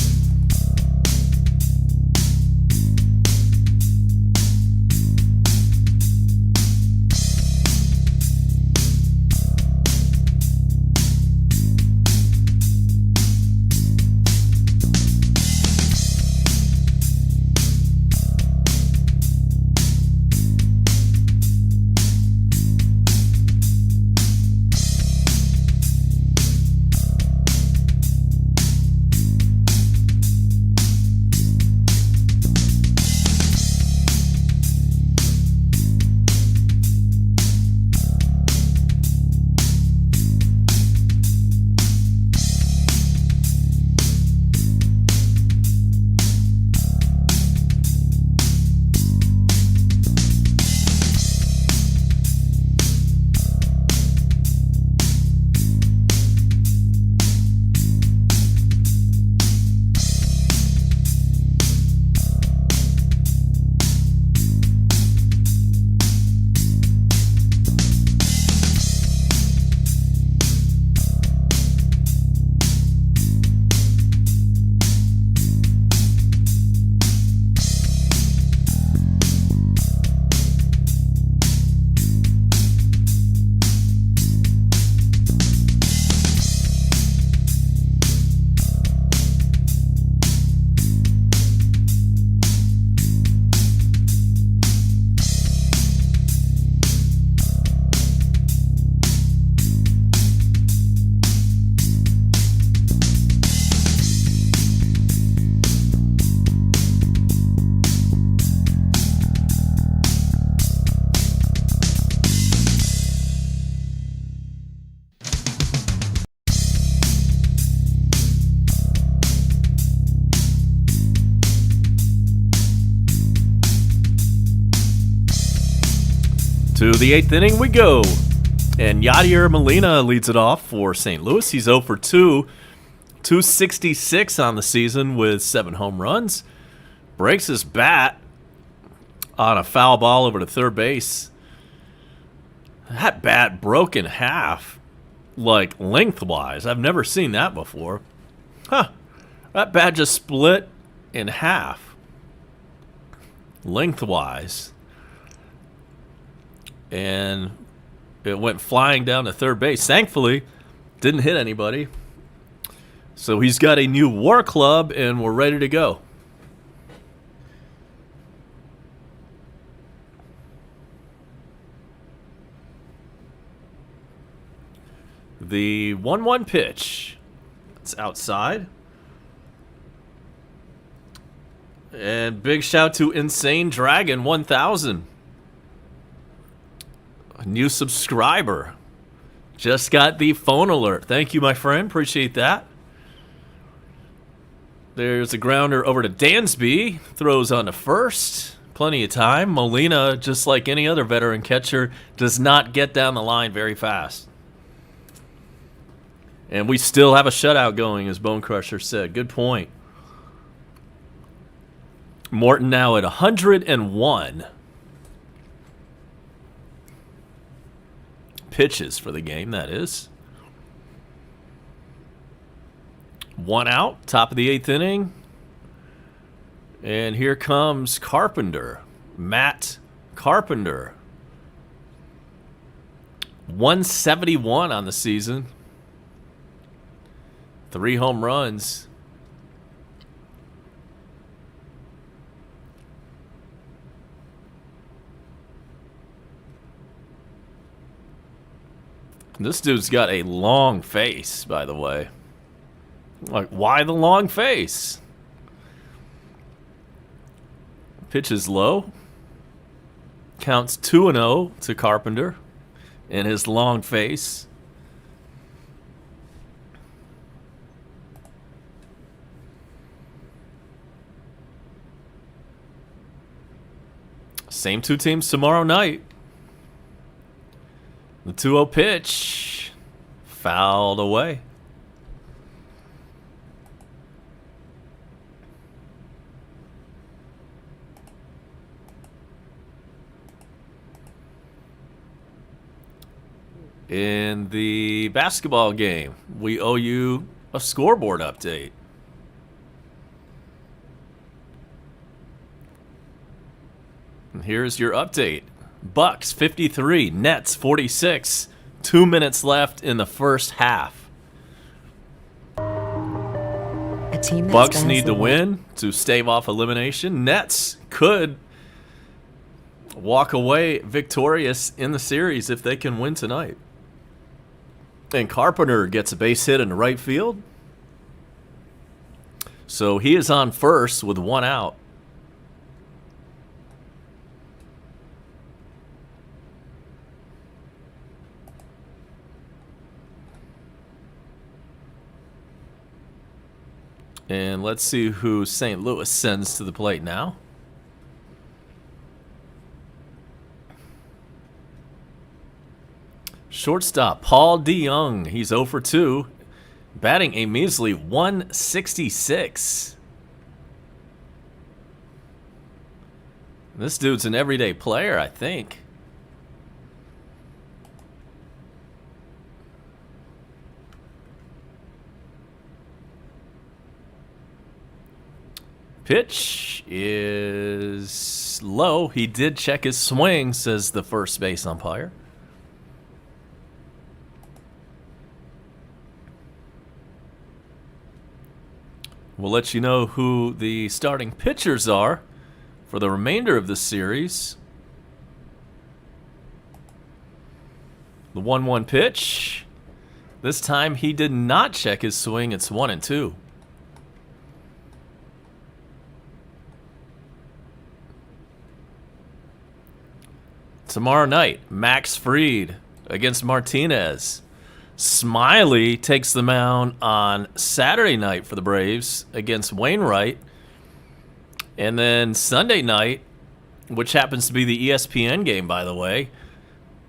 To the eighth inning we go. And Yadier Molina leads it off for St. Louis. He's 0 for 2. 266 on the season with 7 home runs. Breaks his bat on a foul ball over to third base. That bat broke in half, like lengthwise. I've never seen that before. Huh. That bat just split in half, lengthwise. And it went flying down to third base. Thankfully, didn't hit anybody. So he's got a new WAR club, and we're ready to go. The 1-1 pitch. It's outside. And big shout to Insane Dragon 1000. A new subscriber. Just got the phone alert. Thank you, my friend. Appreciate that. There's a grounder over to Dansby. Throws on to first. Plenty of time. Molina, just like any other veteran catcher, does not get down the line very fast. And we still have a shutout going, as Bone Crusher said. Good point. Morton now at 101 pitches for the game, that is. 1 out, top of the 8th inning. And here comes Carpenter. Matt Carpenter. 171 on the season. 3 home runs. This dude's got a long face, by the way. Like, why the long face? Pitch is low. Counts 2-0 to Carpenter in his long face. Same 2 teams tomorrow night. The 2-0 pitch fouled away. In the basketball game, we owe you a scoreboard update. And here's your update. Bucks 53, Nets 46. 2 minutes left in the first half. Bucks need to win to stave off elimination. Nets could walk away victorious in the series if they can win tonight. And Carpenter gets a base hit in the right field. So he is on first with 1 out. And let's see who St. Louis sends to the plate now. Shortstop Paul DeYoung. He's 0 for 2, batting a measly 166. This dude's an everyday player, I think. Pitch is low. He did check his swing, says the first base umpire. We'll let you know who the starting pitchers are for the remainder of the series. The 1-1 pitch. This time he did not check his swing. It's 1-2. Tomorrow night, Max Fried against Martinez. Smiley takes the mound on Saturday night for the Braves against Wainwright. And then Sunday night, which happens to be the ESPN game, by the way,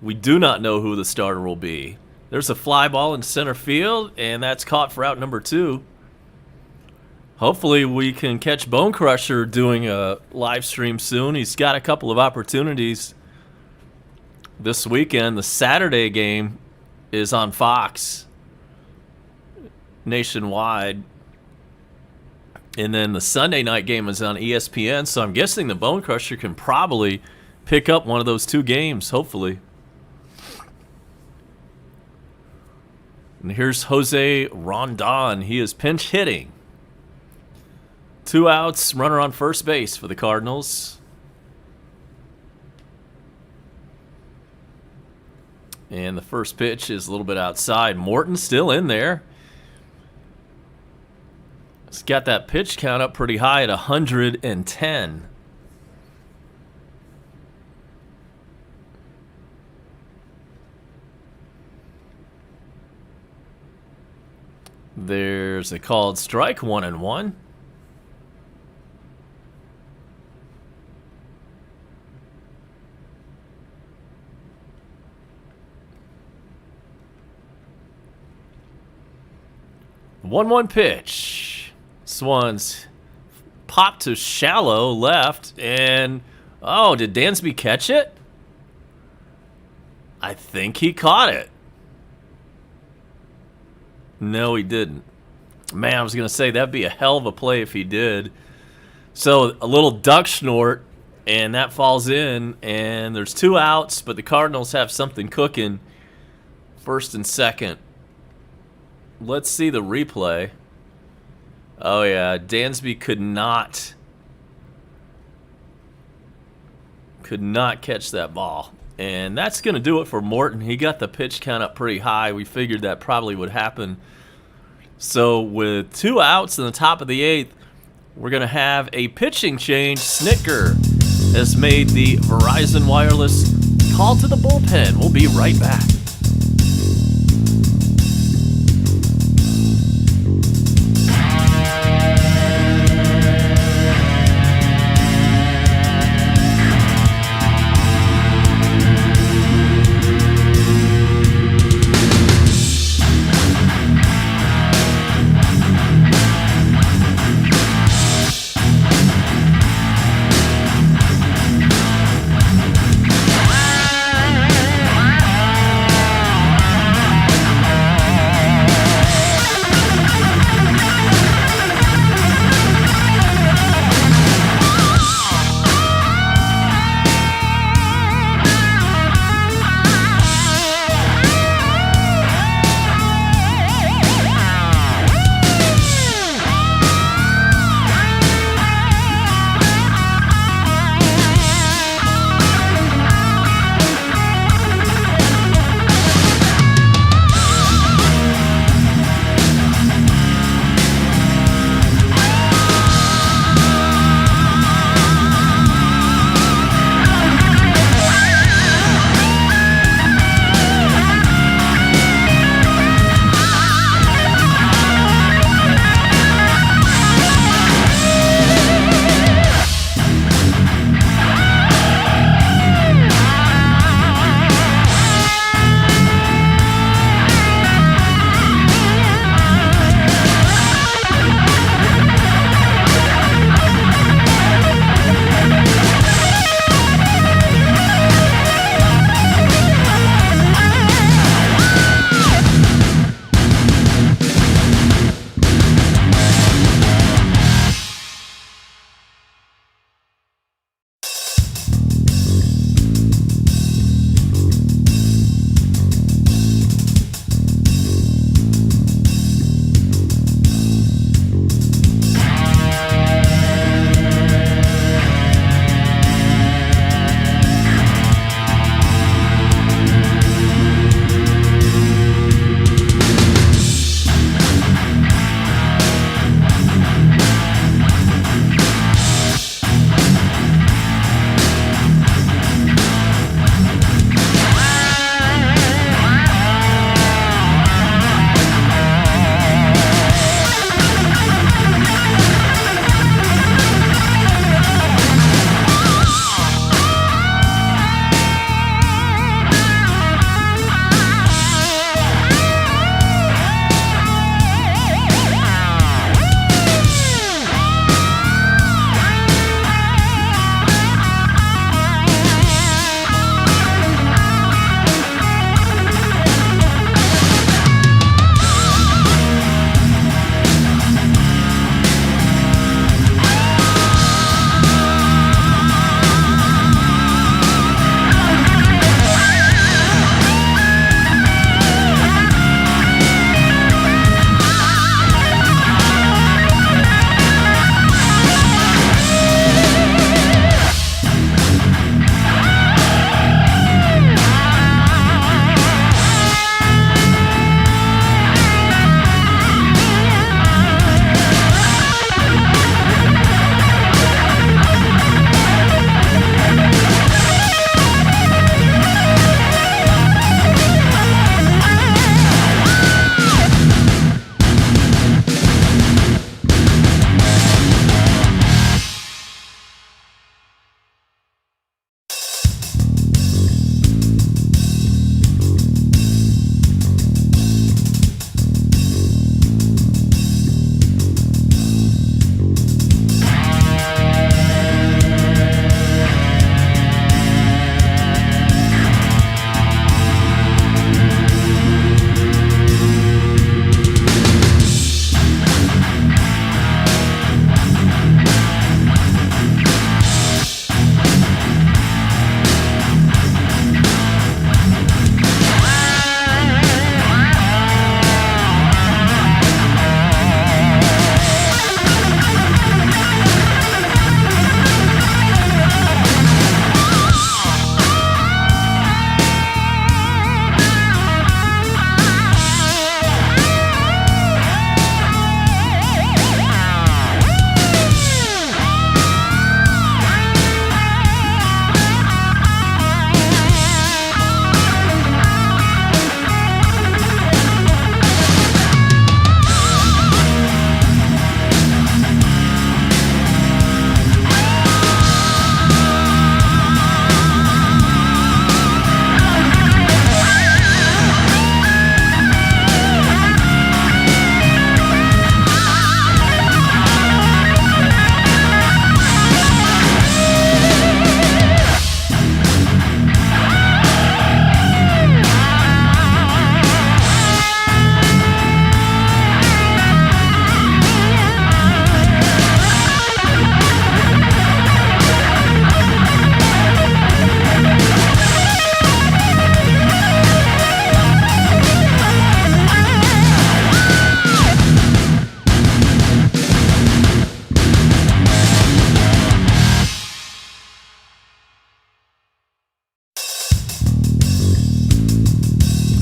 we do not know who the starter will be. There's a fly ball in center field, and that's caught for out number 2. Hopefully we can catch Bone Crusher doing a live stream soon. He's got a couple of opportunities this weekend. The Saturday game is on Fox nationwide. And then the Sunday night game is on ESPN. So I'm guessing the Bone Crusher can probably pick up one of those 2 games, hopefully. And here's Jose Rondon. He is pinch hitting. 2 outs, runner on first base for the Cardinals. And the first pitch is a little bit outside. Morton still in there. He's got that pitch count up pretty high at 110. There's a called strike, 1-1. The 1-1 pitch. This one's popped to shallow left, and oh, did Dansby catch it? I think he caught it. No, he didn't. Man, I was going to say that'd be a hell of a play if he did. So a little duck snort, and that falls in, and there's 2 outs, but the Cardinals have something cooking First and second. Let's see the replay. Oh, yeah. Dansby could not catch that ball. And that's going to do it for Morton. He got the pitch count up pretty high. We figured that probably would happen. So with 2 outs in the top of the 8th, we're going to have a pitching change. Snitker has made the Verizon Wireless call to the bullpen. We'll be right back.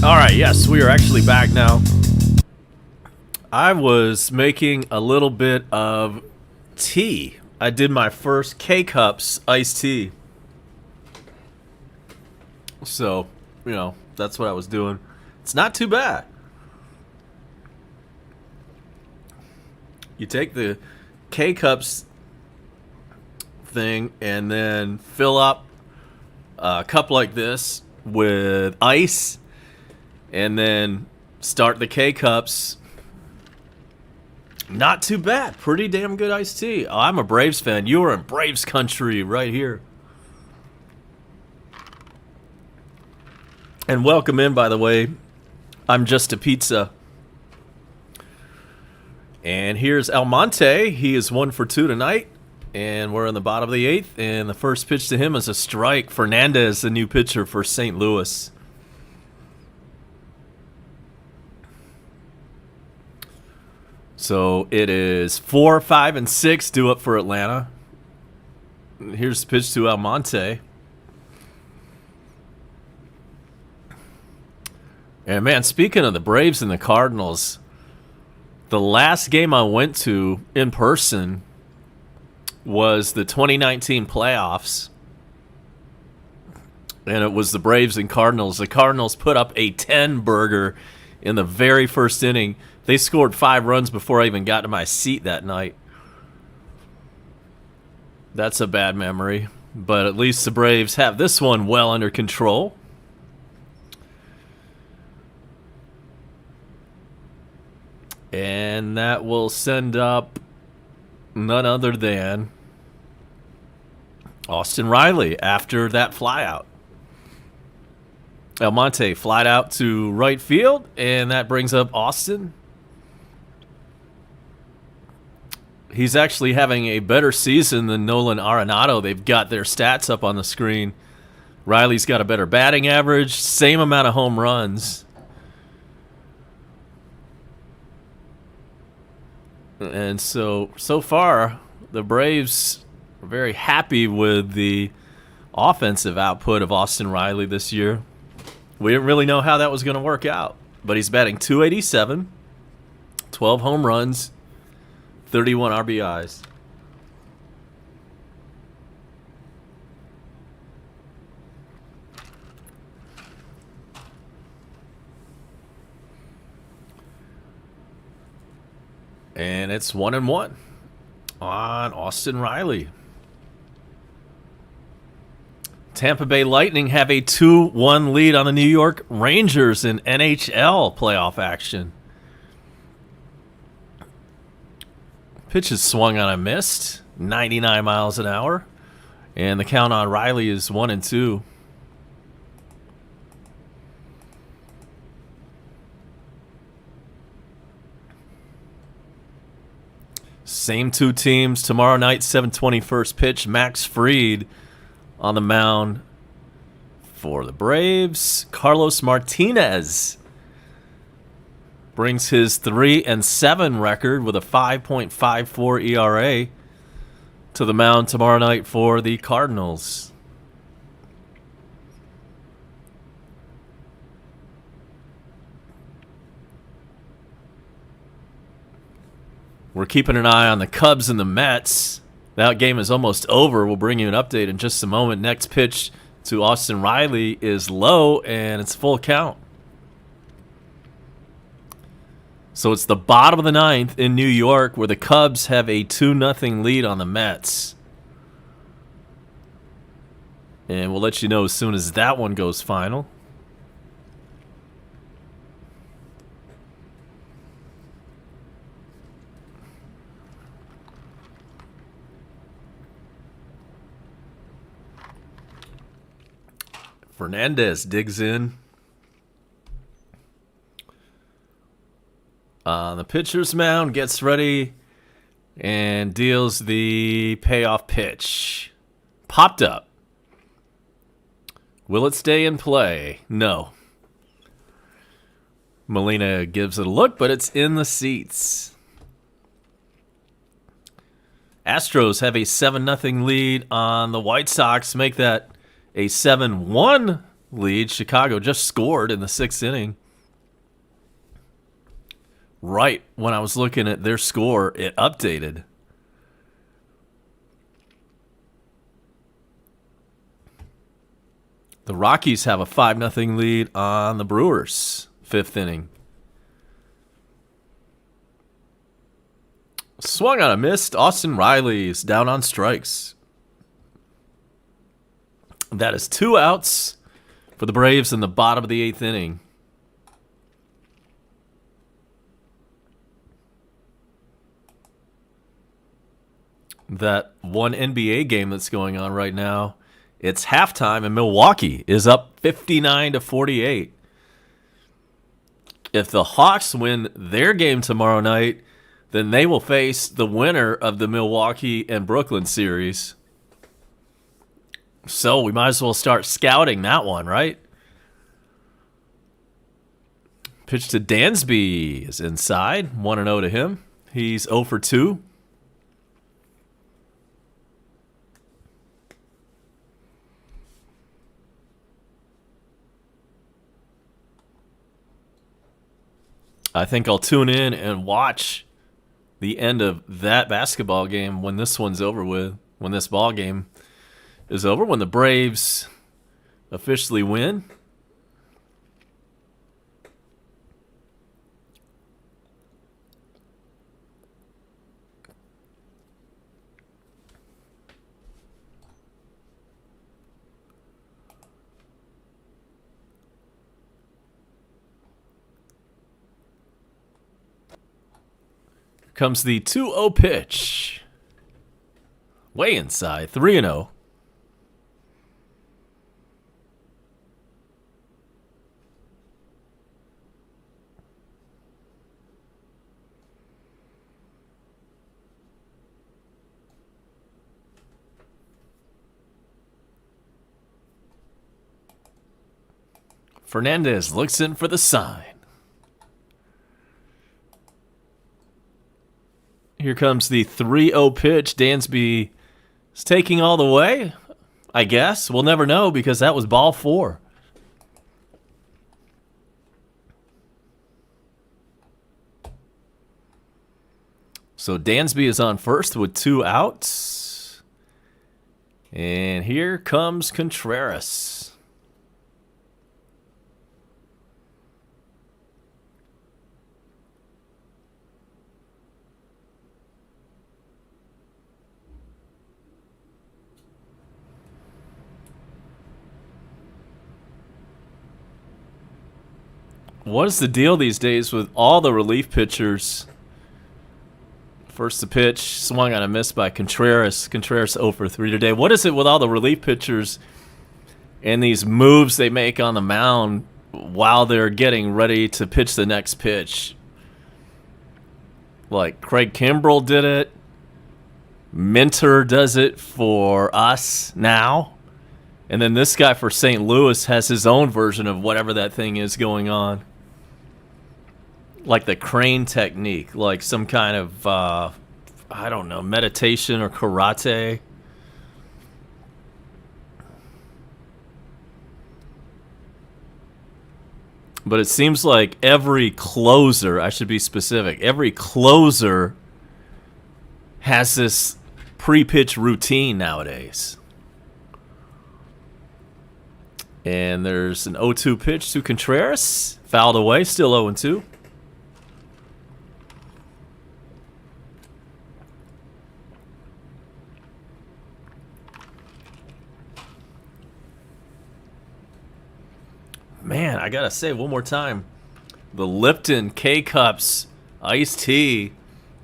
All right, yes, we are actually back now. I was making a little bit of tea. I did my first K-Cups iced tea. So, that's what I was doing. It's not too bad. You take the K-Cups thing and then fill up a cup like this with ice and then start the K-Cups. Not too bad. Pretty damn good iced tea. Oh, I'm a Braves fan. You are in Braves country right here. And welcome in, by the way. I'm Just a Pizza. And here's Almonte. He is 1 for 2 tonight. And we're in the bottom of the 8th. And the first pitch to him is a strike. Fernandez, the new pitcher for St. Louis. So it is 4, 5, and 6 due up for Atlanta. Here's the pitch to Almonte. And man, speaking of the Braves and the Cardinals, the last game I went to in person was the 2019 playoffs. And it was the Braves and Cardinals. The Cardinals put up a 10-burger in the very first inning. They scored 5 runs before I even got to my seat that night. That's a bad memory. But at least the Braves have this one well under control. And that will send up none other than Austin Riley after that flyout. Almonte flied out to right field, and that brings up Austin. He's actually having a better season than Nolan Arenado. They've got their stats up on the screen. Riley's got a better batting average, same amount of home runs. And so far, the Braves are very happy with the offensive output of Austin Riley this year. We didn't really know how that was going to work out, but he's batting .287, 12 home runs, 31 RBIs. And it's 1-1 on Austin Riley. Tampa Bay Lightning have a 2-1 lead on the New York Rangers in NHL playoff action. Pitch is swung on a missed, 99 miles an hour. And the count on Riley is 1-2. Same 2 teams tomorrow night, 7:20 first pitch. Max Fried on the mound for the Braves. Carlos Martinez brings his 3-7 record with a 5.54 ERA to the mound tomorrow night for the Cardinals. We're keeping an eye on the Cubs and the Mets. That game is almost over. We'll bring you an update in just a moment. Next pitch to Austin Riley is low, and it's full count. So it's the bottom of the 9th in New York, where the Cubs have a 2-0 lead on the Mets. And we'll let you know as soon as that one goes final. Fernandez digs in. The pitcher's mound, gets ready, and deals the payoff pitch. Popped up. Will it stay in play? No. Molina gives it a look, but it's in the seats. Astros have a 7-0 lead on the White Sox. Make that a 7-1 lead. Chicago just scored in the 6th inning. Right when I was looking at their score, it updated. The Rockies have a 5-0 lead on the Brewers, 5th inning. Swung on a missed. Austin Riley's down on strikes. That is 2 outs for the Braves in the bottom of the 8th inning. That one NBA game that's going on right now, it's halftime and Milwaukee is up 59-48. If the Hawks win their game tomorrow night, then they will face the winner of the Milwaukee and Brooklyn series. So we might as well start scouting that one, right? Pitch to Dansby is inside. 1-0 to him. He's 0 for 2. I think I'll tune in and watch the end of that basketball game when this one's over with, when this ball game is over, when the Braves officially win. Comes the 2-0 pitch. Way inside, 3-0. Fernandez looks in for the sign. Here comes the 3-0 pitch. Dansby is taking all the way, I guess. We'll never know because that was ball 4. So Dansby is on first with 2 outs. And here comes Contreras. What is the deal these days with all the relief pitchers? First the pitch, swung on a miss by Contreras. Contreras 0 for 3 today. What is it with all the relief pitchers and these moves they make on the mound while they're getting ready to pitch the next pitch? Like Craig Kimbrell did it. Minter does it for us now. And then this guy for St. Louis has his own version of whatever that thing is going on. Like the crane technique, like some kind of, I don't know, meditation or karate. But it seems like every closer, I should be specific, every closer has this pre-pitch routine nowadays. And there's an 0-2 pitch to Contreras. Fouled away, still 0-2. Man, I gotta say one more time, the Lipton K-Cups iced tea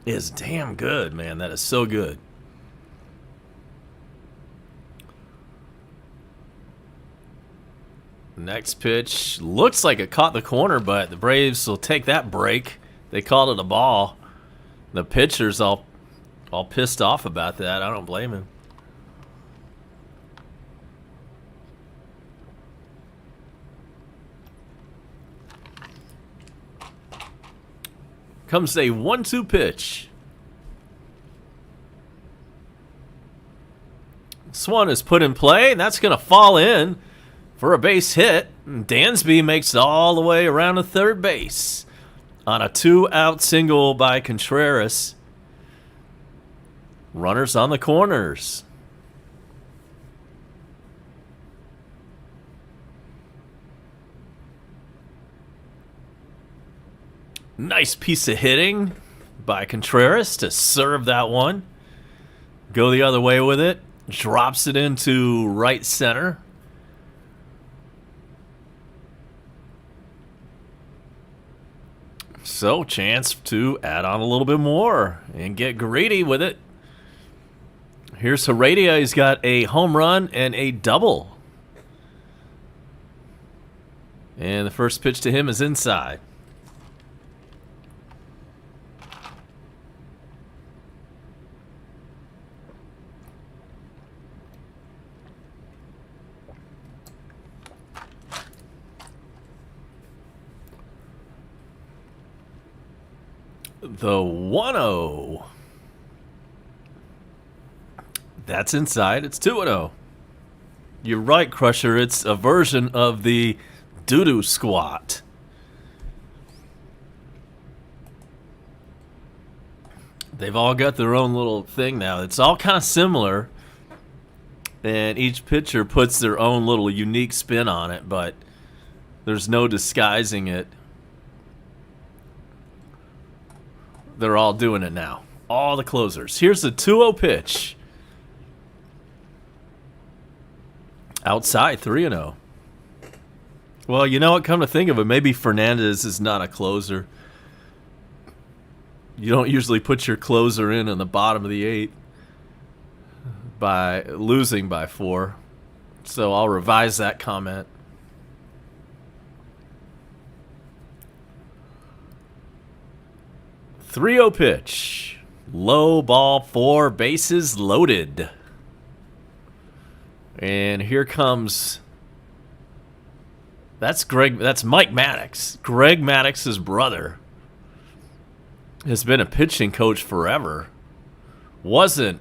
is damn good, man. That is so good. Next pitch looks like it caught the corner, but the Braves will take that break. They called it a ball. The pitcher's all pissed off about that. I don't blame him. Comes a 1-2 pitch. Swan is put in play, and that's going to fall in for a base hit. Dansby makes it all the way around to third base on a 2-out single by Contreras. Runners on the corners. Nice piece of hitting by Contreras to serve that one. Go the other way with it. Drops it into right center. So, chance to add on a little bit more and get greedy with it. Here's Heredia. He's got a home run and a double. And the first pitch to him is inside. The 1-0. That's inside. It's 2-0. You're right, Crusher. It's a version of the doo-doo squat. They've all got their own little thing now. It's all kind of similar, and each pitcher puts their own little unique spin on it, but there's no disguising it. They're all doing it now. All the closers. Here's the 2-0 pitch. Outside, 3-0. Well, you know what? Come to think of it, maybe Fernandez is not a closer. You don't usually put your closer in the bottom of the 8th by losing by 4. So I'll revise that comment. .30 pitch. Low ball, 4 bases loaded. And here comes... That's Mike Maddox. Greg Maddox's brother. Has been a pitching coach forever. Wasn't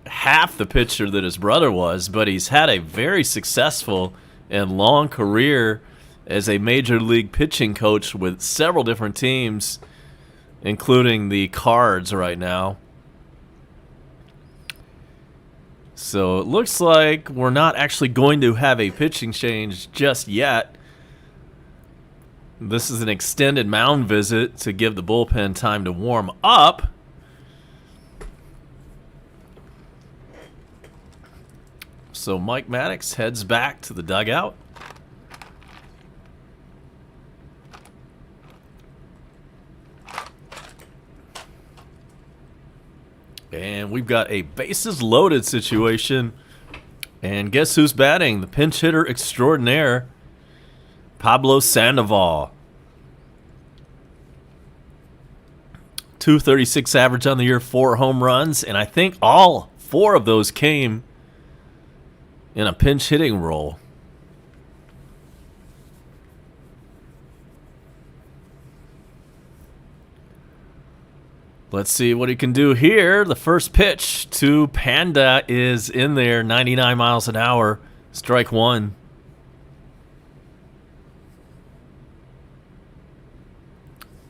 half the pitcher that his brother was, but he's had a very successful and long career as a major league pitching coach with several different teams, including the Cards right now. So it looks like we're not actually going to have a pitching change just yet. This is an extended mound visit to give the bullpen time to warm up. So Mike Maddox heads back to the dugout. And we've got a bases loaded situation. And guess who's batting? The pinch hitter extraordinaire, Pablo Sandoval. .236 average on the year, 4 home runs, and I think all 4 of those came in a pinch hitting role. Let's see what he can do here. The first pitch to Panda is in there, 99 miles an hour, strike 1.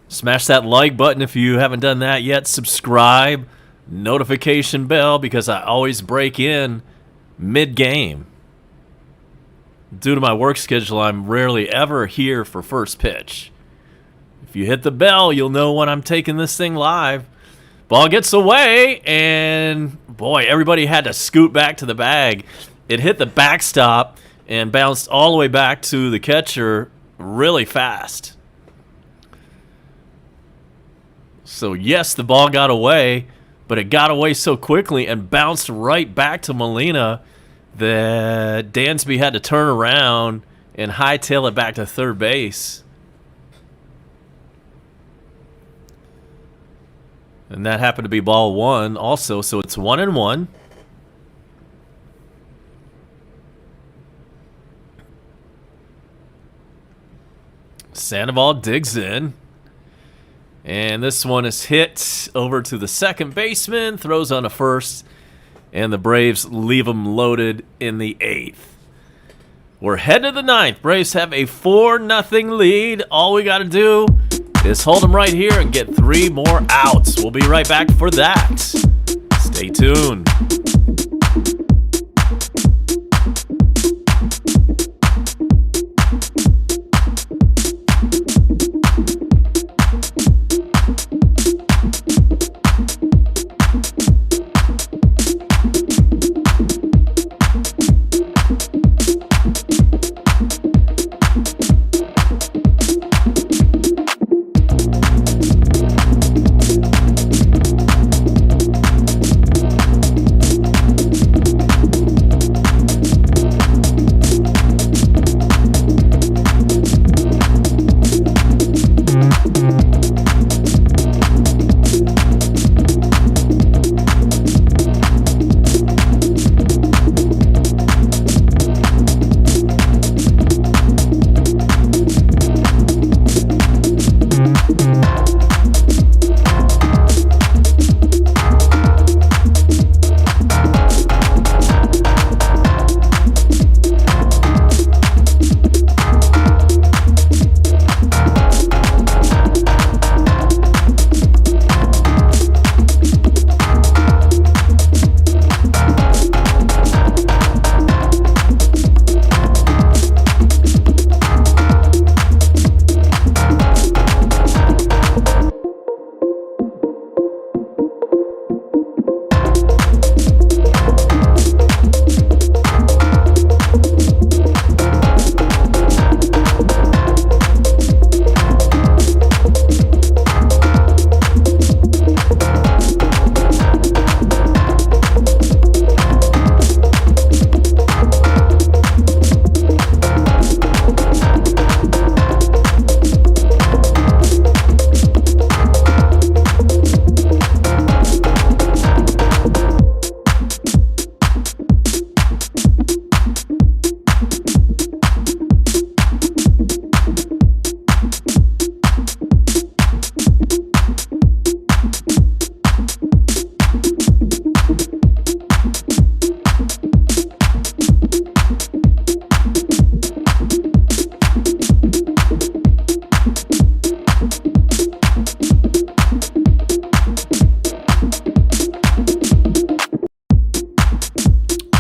Smash that like button if you haven't done that yet. Subscribe, notification bell, because I always break in mid-game. Due to my work schedule, I'm rarely ever here for first pitch. If you hit the bell, you'll know when I'm taking this thing live. Ball gets away, and boy, everybody had to scoot back to the bag. It hit the backstop and bounced all the way back to the catcher really fast. So yes, the ball got away, but it got away so quickly and bounced right back to Molina that Dansby had to turn around and hightail it back to third base. And that happened to be ball 1 also, so it's 1-1. Sandoval digs in. And this one is hit over to the second baseman, throws on a first, and the Braves leave him loaded in the 8th. We're heading to the ninth. Braves have a 4-0 lead. All we got to do is hold them right here and get 3 more outs. We'll be right back for that. Stay tuned.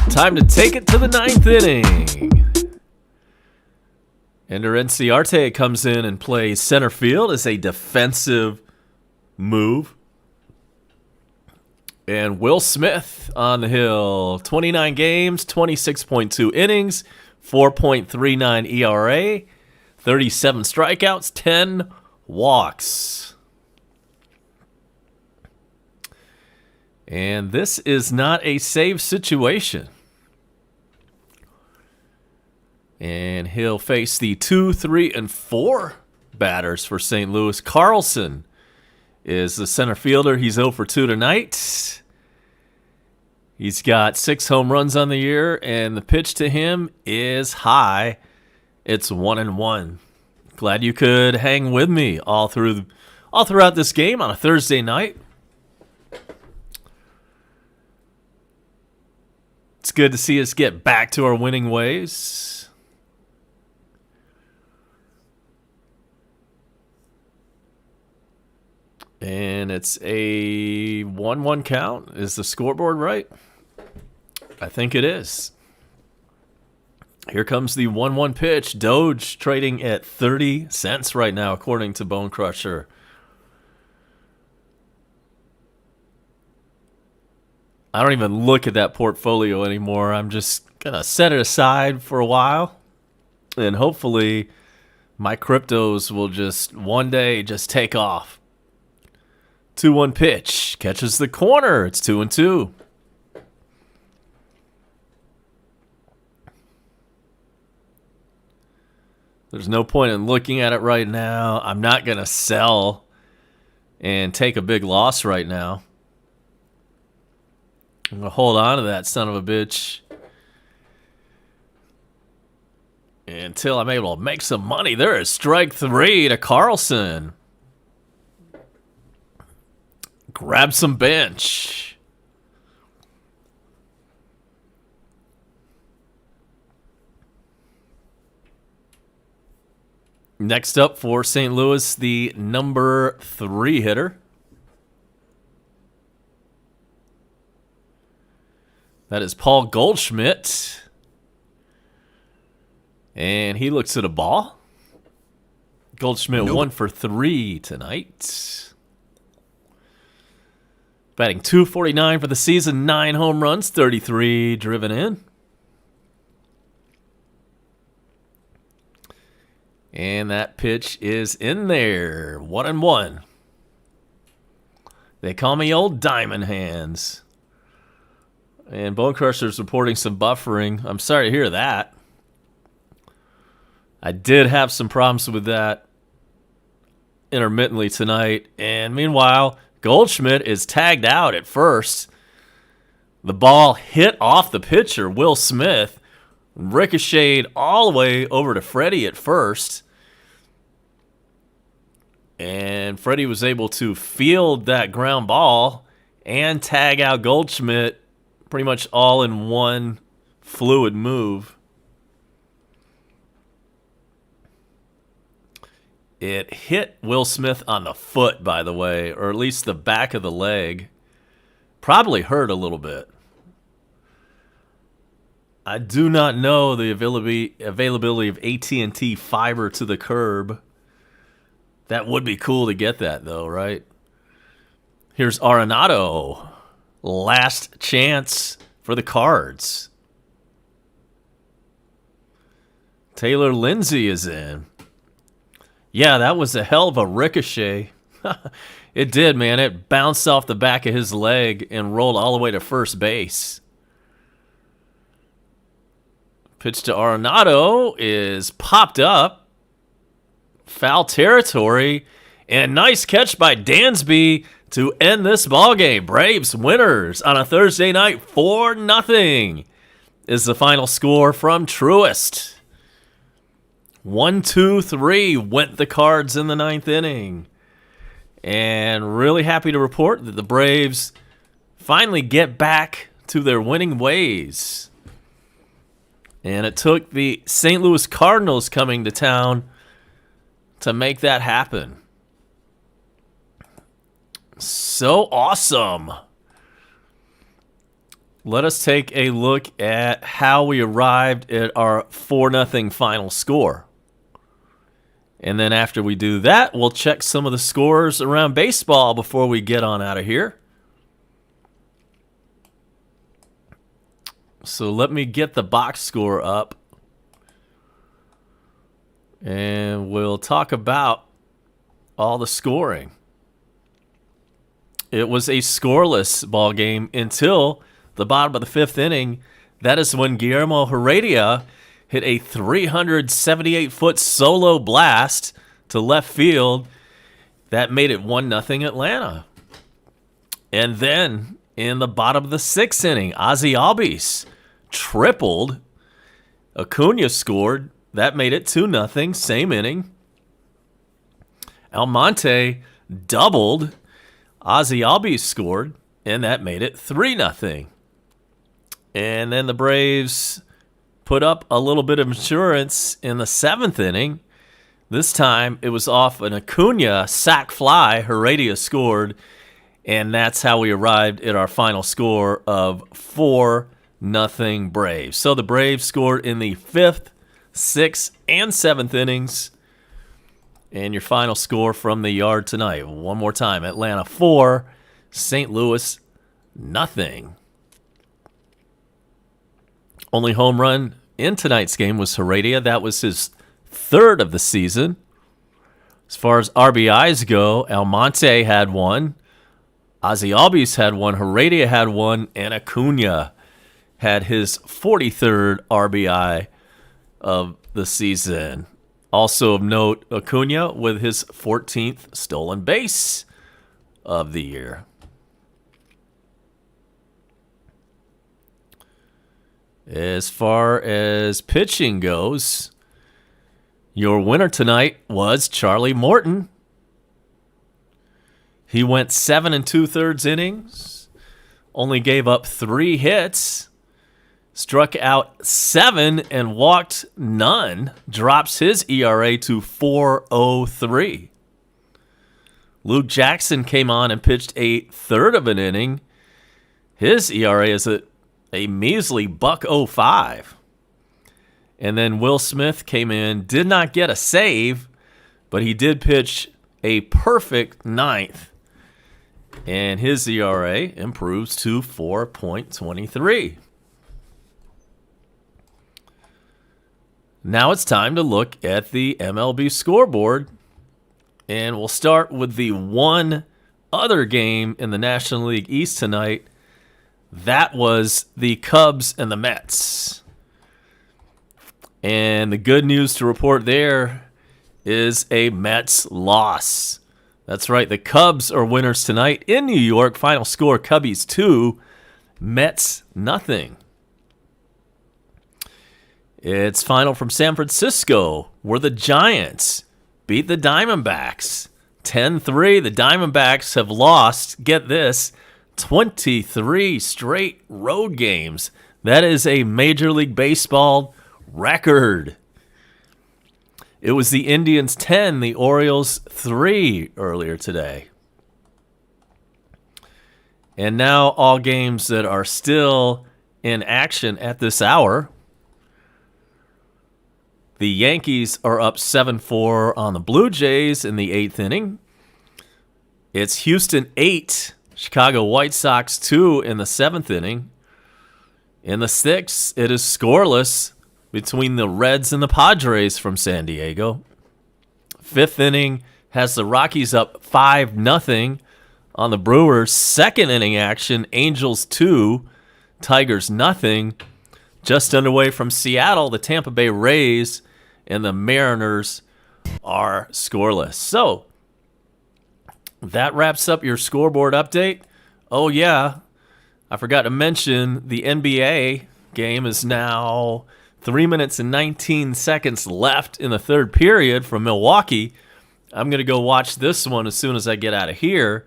Time to take it to the ninth inning. Ender Inciarte comes in and plays center field as a defensive move. And Will Smith on the hill. 29 games, 26.2 innings, 4.39 ERA, 37 strikeouts, 10 walks. And this is not a save situation. And he'll face the 2, 3, and 4 batters for St. Louis. Carlson is the center fielder. He's 0 for 2 tonight. He's got 6 home runs on the year, and the pitch to him is high. It's 1-1. Glad you could hang with me all throughout this game on a Thursday night. It's good to see us get back to our winning ways. And it's a 1-1 count. Is the scoreboard right? I think it is. Here comes the 1-1 pitch. Doge trading at 30 cents right now, according to Bone Crusher. I don't even look at that portfolio anymore. I'm just going to set it aside for a while. And hopefully my cryptos will just one day just take off. 2-1 pitch. Catches the corner. It's 2-2. There's no point in looking at it right now. I'm not going to sell and take a big loss right now. I'm going to hold on to that son of a bitch until I'm able to make some money. There is strike 3 to Carlson. Grab some bench. Next up for St. Louis, the number 3 hitter. That is Paul Goldschmidt. And he looks at a ball. Goldschmidt 1 for 3 tonight. Batting .249 for the season, 9 home runs, 33 driven in. And that pitch is in there. 1-1. They call me Old Diamond Hands. And Bone Crusher's reporting some buffering. I'm sorry to hear that. I did have some problems with that intermittently tonight. And meanwhile, Goldschmidt is tagged out at first. The ball hit off the pitcher, Will Smith, ricocheted all the way over to Freddie at first. And Freddie was able to field that ground ball and tag out Goldschmidt pretty much all in one fluid move. It hit Will Smith on the foot, by the way, or at least the back of the leg. Probably hurt a little bit. I do not know the availability of AT&T fiber to the curb. That would be cool to get that, though, right? Here's Arenado. Last chance for the Cards. Taylor Lindsay is in. Yeah, that was a hell of a ricochet. It did, man. It bounced off the back of his leg and rolled all the way to first base. Pitch to Arenado is popped up. Foul territory. And nice catch by Dansby to end this ballgame. Braves winners on a Thursday night. 4-0 is the final score from Truist. 1-2-3 went the Cards in the 9th inning. And really happy to report that the Braves finally get back to their winning ways. And it took the St. Louis Cardinals coming to town to make that happen. So awesome. Let us take a look at how we arrived at our 4-0 final score. And then after we do that, we'll check some of the scores around baseball before we get on out of here. So let me get the box score up. And we'll talk about all the scoring. It was a scoreless ball game until the bottom of the 5th inning. That is when Guillermo Heredia hit a 378-foot solo blast to left field. That made it 1-0 Atlanta. And then in the bottom of the 6th inning, Ozzie Albies tripled. Acuna scored. That made it 2-0, same inning. Almonte doubled. Ozzie Albies scored, and that made it 3-0. And then the Braves put up a little bit of insurance in the 7th inning. This time it was off an Acuna sac fly. Heredia scored, and that's how we arrived at our final score of 4-0 Braves. So the Braves scored in the 5th, 6th, and 7th innings. And your final score from the yard tonight. One more time. Atlanta 4, St. Louis 0. Only home run in tonight's game was Heredia. That was his 3rd of the season. As far as RBIs go, Almonte had 1. Ozzie Albies had 1. Heredia had 1. And Acuna had his 43rd RBI of the season. Also of note, Acuna with his 14th stolen base of the year. As far as pitching goes, your winner tonight was Charlie Morton. He went 7 2/3 innings, only gave up 3 hits. struck out 7 and walked none, drops his ERA to 4.03. Luke Jackson came on and pitched a third of an inning. His ERA is a measly $1.05. And then Will Smith came in, did not get a save, but he did pitch a perfect ninth. And his ERA improves to 4.23. Now it's time to look at the MLB scoreboard. And we'll start with the one other game in the National League East tonight. That was the Cubs and the Mets. And the good news to report there is a Mets loss. That's right, the Cubs are winners tonight in New York. Final score, Cubbies 2, Mets nothing. It's final from San Francisco, where the Giants beat the Diamondbacks 10-3. The Diamondbacks have lost, get this, 23 straight road games. That is a Major League Baseball record. It was the Indians 10, the Orioles 3 earlier today. And now all games that are still in action at this hour. The Yankees are up 7-4 on the Blue Jays in the 8th inning. It's Houston 8, Chicago White Sox 2 in the 7th inning. In the 6th, it is scoreless between the Reds and the Padres from San Diego. 5th inning has the Rockies up 5-0 on the Brewers. 2nd inning action, Angels 2, Tigers 0. Just underway from Seattle, the Tampa Bay Rays and the Mariners are scoreless. So that wraps up your scoreboard update. Oh yeah, I forgot to mention the NBA game is now 3 minutes and 19 seconds left in the third period from Milwaukee. I'm going to go watch this one as soon as I get out of here.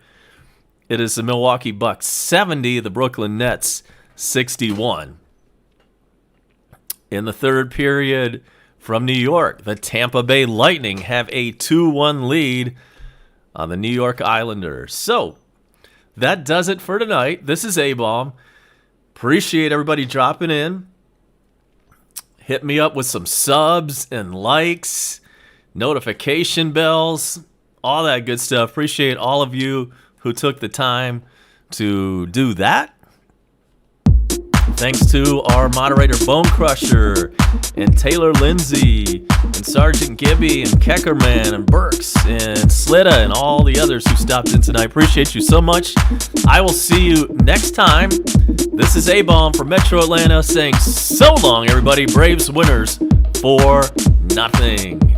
It is the Milwaukee Bucks 70, the Brooklyn Nets 61. In the third period from New York, the Tampa Bay Lightning have a 2-1 lead on the New York Islanders. So that does it for tonight. This is A-Bomb. Appreciate everybody dropping in. Hit me up with some subs and likes, notification bells, all that good stuff. Appreciate all of you who took the time to do that. Thanks to our moderator, Bone Crusher, and Taylor Lindsay, and Sergeant Gibby, and Keckerman, and Burks, and Slitta, and all the others who stopped in tonight. Appreciate you so much. I will see you next time. This is A-Bomb from Metro Atlanta saying so long, everybody. Braves winners 4-0.